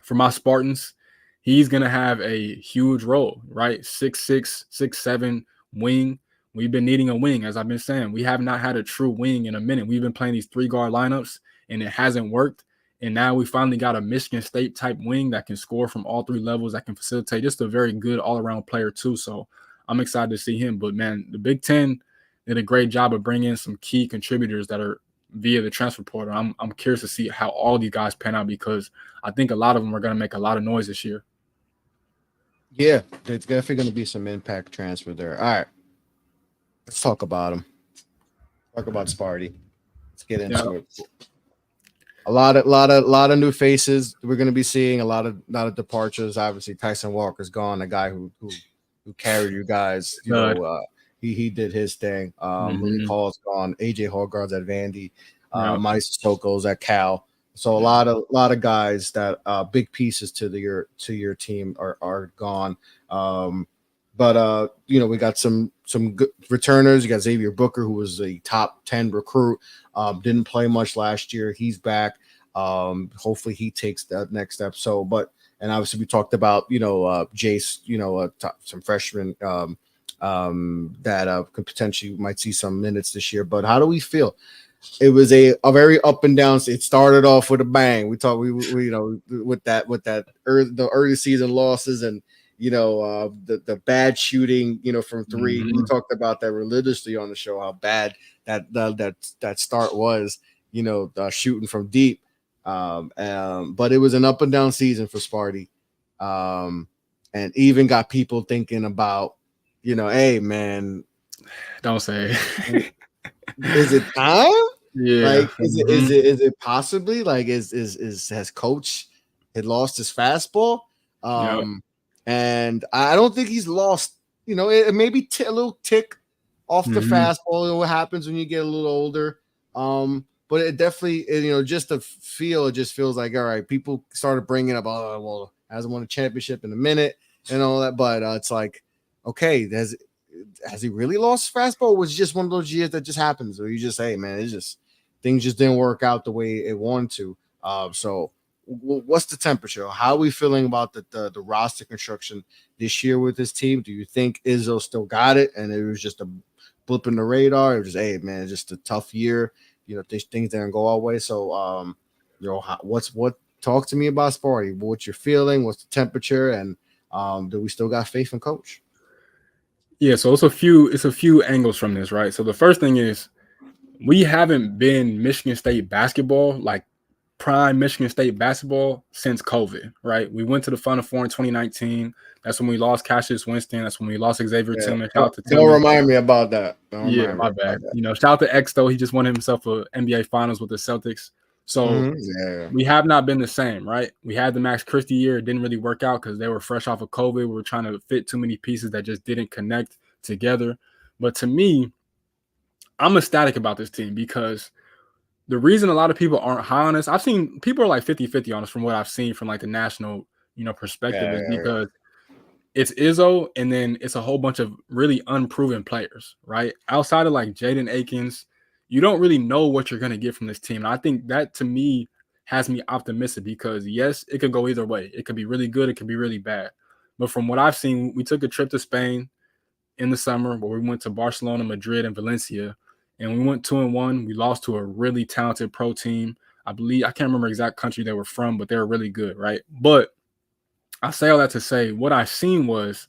for my Spartans, he's going to have a huge role, right? 6'6", 6'7" wing. We've been needing a wing, as I've been saying. We have not had a true wing in a minute. We've been playing these 3-guard lineups, and it hasn't worked. And now we finally got a Michigan State-type wing that can score from all 3 levels, that can facilitate, just a very good all-around player too. So I'm excited to see him. But, man, the Big Ten did a great job of bringing in some key contributors that are via the transfer portal. I'm curious to see how all these guys pan out because I think a lot of them are going to make a lot of noise this year. Yeah, there's definitely going to be some impact transfer there. All right. Let's talk about them. Talk about Sparty. Let's get into it. A lot of new faces we're going to be seeing. A lot of departures. Obviously, Tyson Walker's gone. A guy who carried you guys. He did his thing. Malik Hall's gone. AJ Hallgard's at Vandy. Mike Sissoko's at Cal. So a lot of guys that big pieces to your team are gone. But we got some good returners. You got Xavier Booker, who was a top 10 recruit. Didn't play much last year. He's back. Hopefully he takes that next step. And obviously we talked about, Jace, some freshmen that could potentially might see some minutes this year. But how do we feel? It was a very up and down. It started off with a bang. We thought we with the early season losses and the bad shooting, from 3. We talked about that religiously on the show, how bad that start was, shooting from deep. But it was an up and down season for Sparty. And even got people thinking about, hey man, don't say is it time? Yeah. Like, is it possibly like is has coach had lost his fastball? Yep. Um, and I don't think he's lost. It may be a little tick off the Hmm. fastball. What happens when you get a little older? But it definitely, just the feel. It just feels like, all right. People started bringing up, oh well, hasn't won a championship in a minute and all that. But it's like, okay, has he really lost his fastball? Or was it just one of those years that just happens, or you just, hey man, it's just things just didn't work out the way it wanted to. So what's the temperature? How are we feeling about the roster construction this year with this team? Do you think Izzo still got it and it was just a blip in the radar? It was just, hey man, it's just a tough year. Things didn't go our way. So what talk to me about Sparty? What's your feeling? What's the temperature? And do we still got faith in coach? Yeah, so it's a few angles from this, right? So the first thing is we haven't been Michigan State basketball, like prime Michigan State basketball, since COVID, right? We went to the Final Four in 2019. That's when we lost Cassius Winston. That's when we lost Xavier Yeah. Tillman. Shout out to Don't Tillman. remind me about that. Don't Yeah, remind me my about bad. that. Shout out to X though. He just won himself a NBA Finals with the Celtics. So Yeah. we have not been the same, right? We had the Max Christie year. It didn't really work out because they were fresh off of COVID. We were trying to fit too many pieces that just didn't connect together. But to me, I'm ecstatic about this team because the reason a lot of people aren't high on us, I've seen people are like 50-50 on us from what I've seen from like the national, perspective, is Yeah. because it's Izzo and then it's a whole bunch of really unproven players, right? Outside of like Jaden Akins, you don't really know what you're going to get from this team. And I think that to me has me optimistic because yes, it could go either way. It could be really good. It could be really bad. But from what I've seen, we took a trip to Spain in the summer where we went to Barcelona, Madrid, and Valencia. And we went 2-1. We lost to a really talented pro team. I believe I can't remember exact country they were from, but they were really good, right? But I say all that to say what I seen was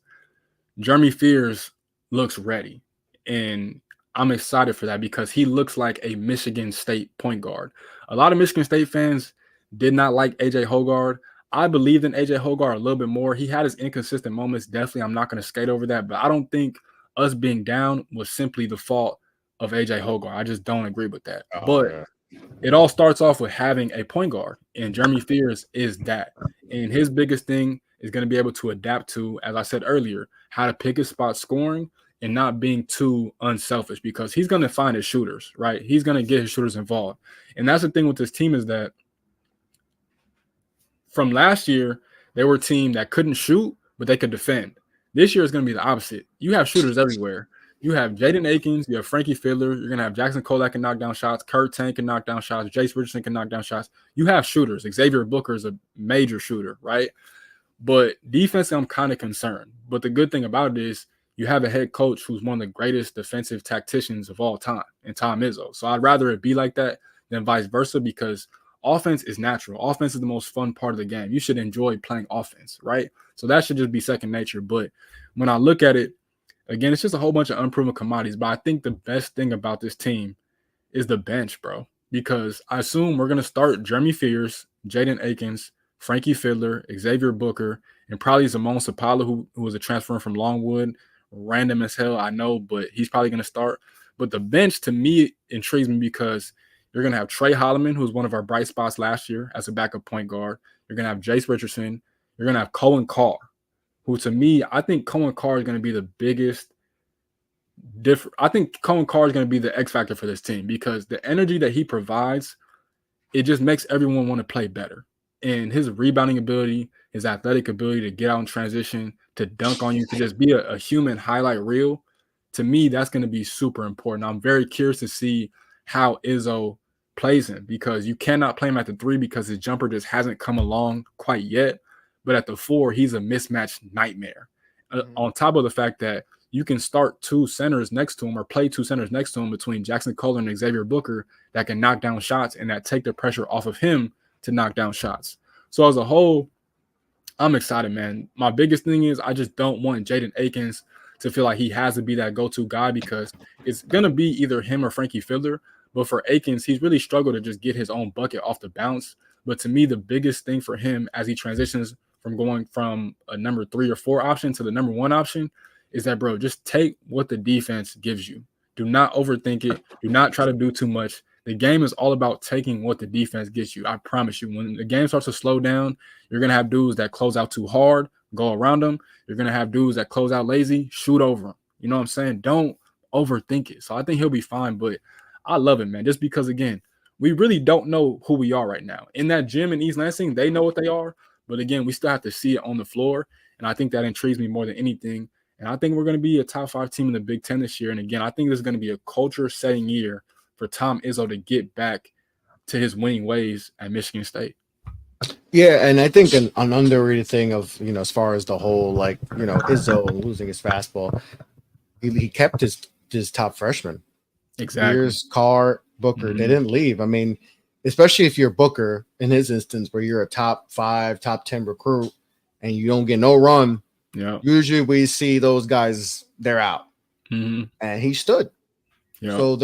Jeremy Fears looks ready. And I'm excited for that because he looks like a Michigan State point guard. A lot of Michigan State fans did not like AJ Hoggard. I believed in AJ Hoggard a little bit more. He had his inconsistent moments. Definitely, I'm not going to skate over that. But I don't think us being down was simply the fault of AJ Hoggard. I just don't agree with that. Oh But yeah. it all starts off with having a point guard, and Jeremy Fears is that. And his biggest thing is going to be able to adapt to, as I said earlier, how to pick his spot scoring and not being too unselfish because he's going to find his shooters, right? He's going to get his shooters involved. And that's the thing with this team is that from last year, they were a team that couldn't shoot, but they could defend. This year is going to be the opposite. You have shooters everywhere. You have Jaden Akins, you have Frankie Fiddler, you're going to have Jackson Cole that can knock down shots, Kurt Tank can knock down shots, Jace Richardson can knock down shots. You have shooters. Xavier Booker is a major shooter, right? But defense, I'm kind of concerned. But the good thing about it is you have a head coach who's one of the greatest defensive tacticians of all time, and Tom Izzo. So I'd rather it be like that than vice versa because offense is natural. Offense is the most fun part of the game. You should enjoy playing offense, right? So that should just be second nature. But when I look at it, again, it's just a whole bunch of unproven commodities. But I think the best thing about this team is the bench, bro. Because I assume we're going to start Jeremy Fears, Jaden Akins, Frankie Fiddler, Xavier Booker, and probably Zamon Sapala, who was a transfer from Longwood. Random as hell, I know, but he's probably going to start. But the bench, to me, intrigues me because you're going to have Trey Holloman, who's one of our bright spots last year as a backup point guard. You're going to have Jace Richardson. You're going to have Cohen Carr, who to me, I think Cohen Carr is going to be the biggest different. I think Cohen Carr is going to be the X factor for this team because the energy that he provides, it just makes everyone want to play better. And his rebounding ability, his athletic ability to get out in transition, to dunk on you, to just be a human highlight reel, to me, that's going to be super important. I'm very curious to see how Izzo plays him because you cannot play him at the 3 because his jumper just hasn't come along quite yet. But at the 4, he's a mismatch nightmare. On top of the fact that you can start 2 centers next to him or play 2 centers next to him between Jackson Cole and Xavier Booker that can knock down shots and that take the pressure off of him to knock down shots. So as a whole, I'm excited, man. My biggest thing is I just don't want Jaden Akins to feel like he has to be that go-to guy because it's going to be either him or Frankie Fiddler. But for Akins, he's really struggled to just get his own bucket off the bounce. But to me, the biggest thing for him as he transitions from going from a number 3 or 4 option to the number 1 option is that, bro, just take what the defense gives you. Do not overthink it. Do not try to do too much. the game is all about taking what the defense gets you. I promise you, when the game starts to slow down, you're going to have dudes that close out too hard, go around them. You're going to have dudes that close out lazy, shoot over them. You know what I'm saying? Don't overthink it. So I think he'll be fine, but I love it, man, just because, again, we really don't know who we are right now. In that gym in East Lansing, they know what they are, but again, we still have to see it on the floor, and I think that intrigues me more than anything. And I think we're going to be a top 5 team in the Big Ten this year. And again, I think this is going to be a culture-setting year for Tom Izzo to get back to his winning ways at Michigan State. Yeah, and I think an underrated thing of, as far as the whole, Izzo losing his fastball, he kept his top freshman. Exactly. Here's Carr, Booker. They didn't leave. I mean, especially if you're Booker, in his instance, where you're a top 5, top 10 recruit, and you don't get no run. Yeah. Usually we see those guys, they're out. And he stood. Yeah. So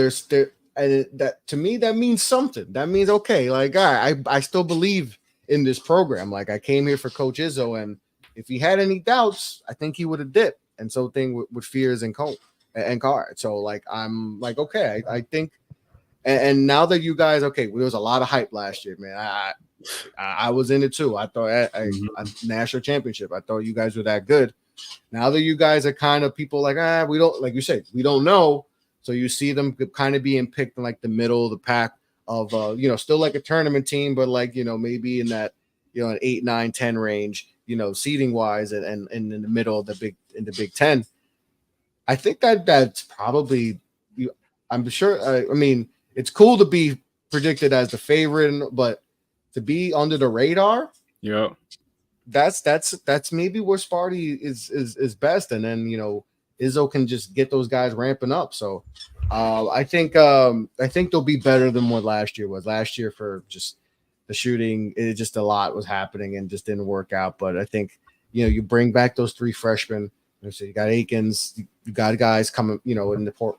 and that, to me, that means something. That means, okay, like, all right, I still believe in this program. Like, I came here for Coach Izzo, and if he had any doubts, I think he would have dipped. And so thing with Fears and Carr. So, like, I'm like, okay, I think, and now that you guys, okay, there was a lot of hype last year, man. I was in it too. I thought a national championship. I thought you guys were that good. Now that you guys are kind of people like, we don't, like you said, we don't know. So you see them kind of being picked in like the middle of the pack of, still like a tournament team, but like, maybe in that, an 8, 9, 10 range, seeding wise, and in the middle of the Big Ten. I think that's probably, I'm sure. I mean, it's cool to be predicted as the favorite, but to be under the radar, yeah, that's maybe where Sparty is best, and then Izzo can just get those guys ramping up. So I think they'll be better than what last year was. Last year, for just the shooting, it just a lot was happening and just didn't work out. But I think you bring back those 3 freshmen. So you got Akins, you got guys coming, in the port.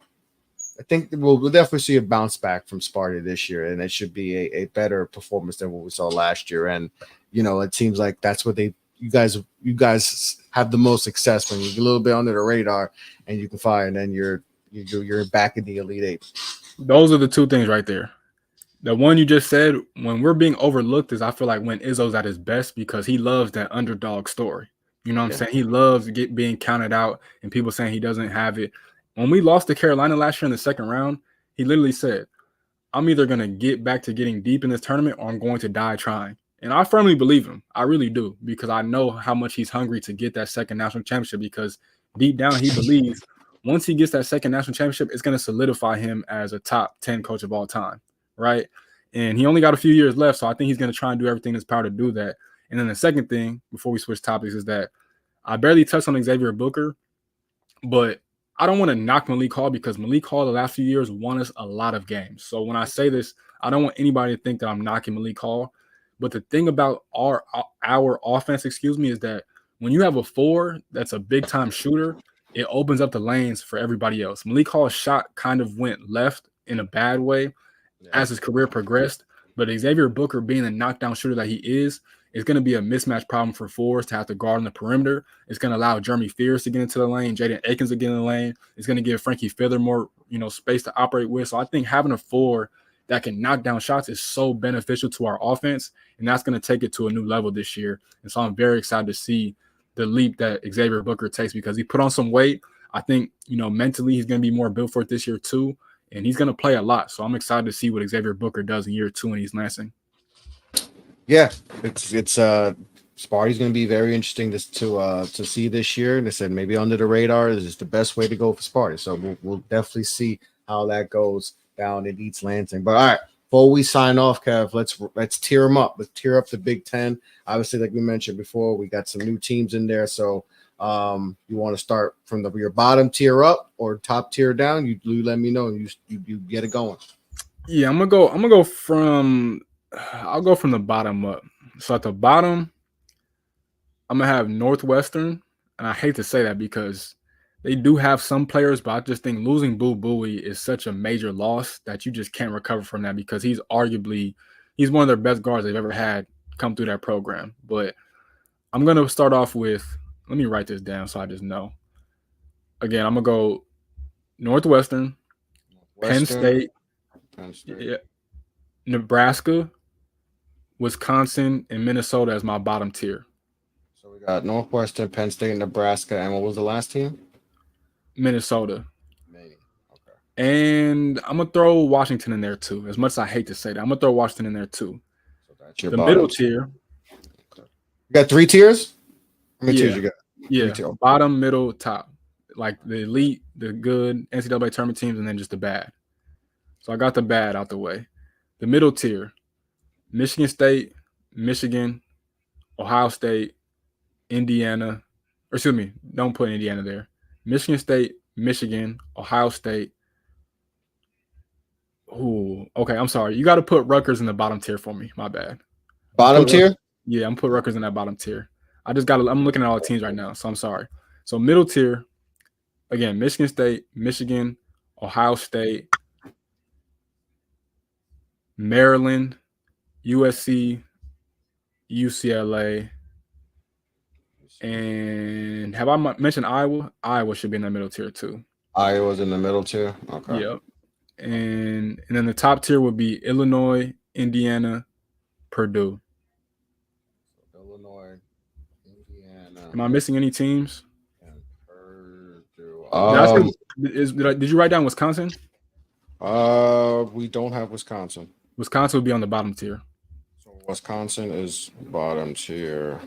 I think we'll definitely see a bounce back from Sparta this year, and it should be a better performance than what we saw last year. And it seems like that's what you guys have the most success, when you're a little bit under the radar and you can fire, and then you're back in the Elite 8. Those are the 2 things right there. The one you just said, when we're being overlooked, is I feel like when Izzo's at his best, because he loves that underdog story. You know what I'm saying? He loves being counted out and people saying he doesn't have it. When we lost to Carolina last year in the second round, he literally said, I'm either going to get back to getting deep in this tournament, or I'm going to die trying. And I firmly believe him. I really do, because I know how much he's hungry to get that second national championship, because deep down he believes once he gets that second national championship, it's going to solidify him as a top 10 coach of all time, right? And he only got a few years left, so I think he's going to try and do everything in his power to do that. And then the second thing, before we switch topics, is that I barely touched on Xavier Booker, but I don't want to knock Malik Hall, because Malik Hall the last few years won us a lot of games. So when I say this, I don't want anybody to think that I'm knocking Malik Hall. But the thing about our offense, is that when you have a 4 that's a big-time shooter, it opens up the lanes for everybody else. Malik Hall's shot kind of went left in a bad way as his career progressed. But Xavier Booker, being the knockdown shooter that he is going to be a mismatch problem for 4s to have to guard on the perimeter. It's going to allow Jeremy Fears to get into the lane, Jaden Akins to get in the lane. It's going to give Frankie Fither more, space to operate with. So I think having a 4 that can knock down shots is so beneficial to our offense, and that's going to take it to a new level this year. And so I'm very excited to see the leap that Xavier Booker takes, because he put on some weight. I think, mentally he's going to be more built for it this year too, and he's going to play a lot. So I'm excited to see what Xavier Booker does in year 2 in East Lansing. Yeah, it's Sparty's going to be very interesting to see this year. And I said maybe under the radar is the best way to go for Sparty. So we'll definitely see how that goes down in East Lansing. But all right, before we sign off, Kev, let's tear them up. Let's tear up the Big Ten. Obviously, like we mentioned before, we got some new teams in there. So you want to start from your bottom tier up or top tier down? You let me know. You get it going. Yeah, I'll go from the bottom up. So at the bottom, I'm gonna have Northwestern, and I hate to say that because they do have some players, but I just think losing Boo Buie is such a major loss that you just can't recover from that, because he's one of their best guards they've ever had come through that program. But I'm gonna start off with, let me write this down so I just know. Again, I'm gonna go Northwestern, Penn State. Nebraska, Wisconsin, and Minnesota as my bottom tier. So we got Northwestern, Penn State, Nebraska, and what was the last team? Minnesota. Maine. Okay. And I'm going to throw Washington in there too. As much as I hate to say that, I'm going to throw Washington in there too. So that's your The bottom middle tier. Okay. You got 3 tiers? How many tiers you got? Yeah. Bottom, middle, top. Like the elite, the good NCAA tournament teams, and then just the bad. So I got the bad out the way. The middle tier, Michigan State, Michigan, Ohio State, Indiana. Or excuse me, don't put Indiana there. Michigan State, Michigan, Ohio State. Ooh, okay, I'm sorry. You got to put Rutgers in the bottom tier for me. My bad. Bottom tier? Yeah, I'm put Rutgers in that bottom tier. I'm looking at all the teams right now, so I'm sorry. So middle tier, again, Michigan State, Michigan, Ohio State, Maryland, USC, UCLA, and have I mentioned Iowa? Iowa should be in the middle tier too. Iowa's in the middle tier. Okay. Yep. And then the top tier would be Illinois, Indiana, Purdue. Illinois, Indiana. Am I missing any teams? Purdue. Did you write down Wisconsin? We don't have Wisconsin. Wisconsin would be on the bottom tier. So Wisconsin is bottom tier.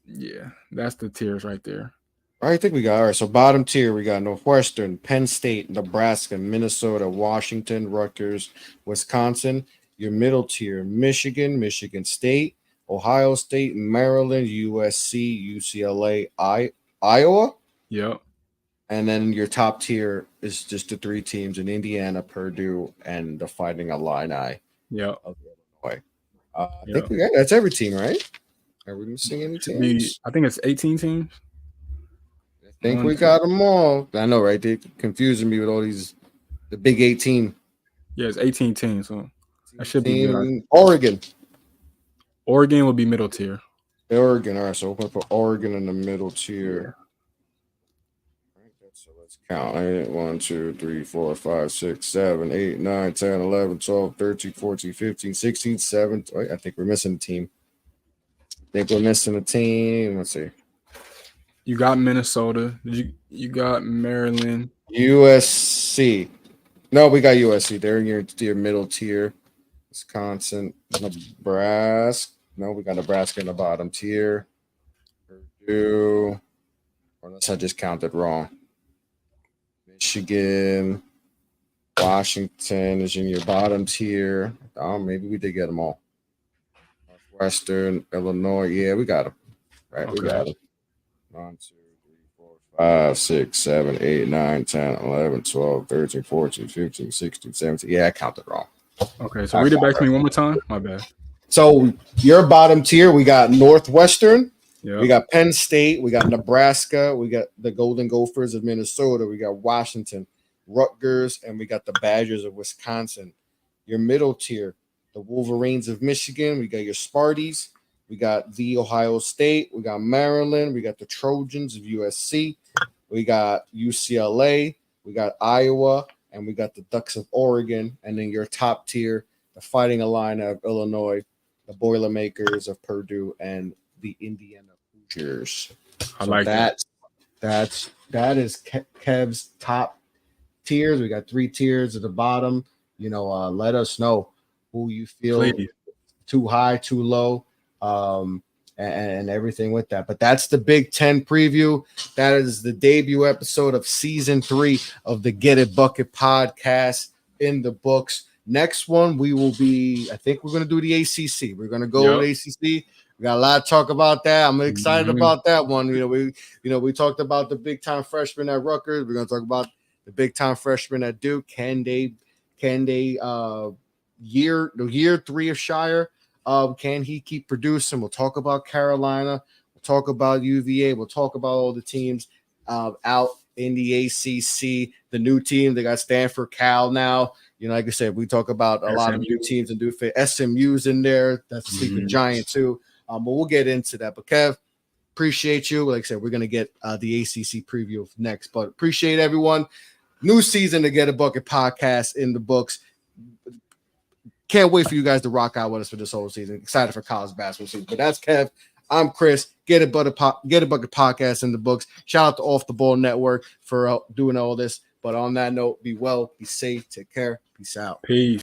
Yeah, that's the tiers right there. I think we got all right. So bottom tier, we got Northwestern, Penn State, Nebraska, Minnesota, Washington, Rutgers, Wisconsin. Your middle tier, Michigan, Michigan State, Ohio State, Maryland, USC, UCLA, Iowa. Yep. And then your top tier is just the 3 teams in Indiana, Purdue, and the Fighting Illini. Yep. Of Illinois. I think that's every team, right? Are we missing any teams? I think it's 18 teams. I think we got them all. I know, right? They're confusing me with all these, the Big 18. Yeah, it's 18 teams. So that should be good. Oregon. Oregon would be middle tier. Oregon. All right, so we're going to put Oregon in the middle tier. So let's count. 1, 2, 3, 4, 5, 6, 7, 8, 9, 10, 11, 12, 13, 14, 15, 16, 17. I think we're missing a team. Let's see. You got Minnesota. You got Maryland. USC. No, we got USC. They're in your middle tier. Wisconsin, Nebraska. No, we got Nebraska in the bottom tier. Purdue. Unless I just counted wrong. Michigan. Washington is in your bottom tier. Oh, maybe we did get them all. Northwestern, Illinois. Yeah, we got them. Right, okay. We got them. 1, 2, 3, 4, 5, 6, 7, 8, 9, 10, 11, 12, 13, 14, 15, 16, 17. Yeah, I counted wrong. Okay, so read it back to me one more time. My bad. So your bottom tier, we got Northwestern. Yep. We got Penn State. We got Nebraska. We got the Golden Gophers of Minnesota. We got Washington, Rutgers, and we got the Badgers of Wisconsin. Your middle tier, the Wolverines of Michigan. We got your Sparties. We got the Ohio State. We got Maryland. We got the Trojans of USC. We got UCLA. We got Iowa. And we got the Ducks of Oregon. And then your top tier, the Fighting Illini of Illinois, the Boilermakers of Purdue, and the Indiana Hoosiers. I like that. That is Kev's top tiers. We got 3 tiers at the bottom. Let us know who you feel too high, too low, and everything with that. But that's the Big Ten preview. That is the debut episode of season 3 of the Get It Bucket podcast in the books. Next one, I think we're going to do the ACC. We're going to go with ACC. We got a lot to talk about that. I'm excited about that one. We talked about the big time freshmen at Rutgers. We're going to talk about the big time freshmen at Duke. Can they year 3 of Shire? Can he keep producing? We'll talk about Carolina. We'll talk about UVA. We'll talk about all the teams out in the ACC. The new team, they got Stanford, Cal now. Like I said, we talk about a lot of new teams and do fit. SMU's in there. That's a sleeping giant too. But we'll get into that. But Kev, appreciate you. Like I said, we're going to get the ACC preview next. But appreciate everyone. New season to Get a Bucket podcast in the books. can't wait for you guys to rock out with us for this whole season. Excited for college basketball season. But that's Kev. I'm Chris. Get a Bucket Podcast in the books. Shout out to Off the Ball Network for doing all this. But on that note, be well, be safe, take care, peace out. Peace.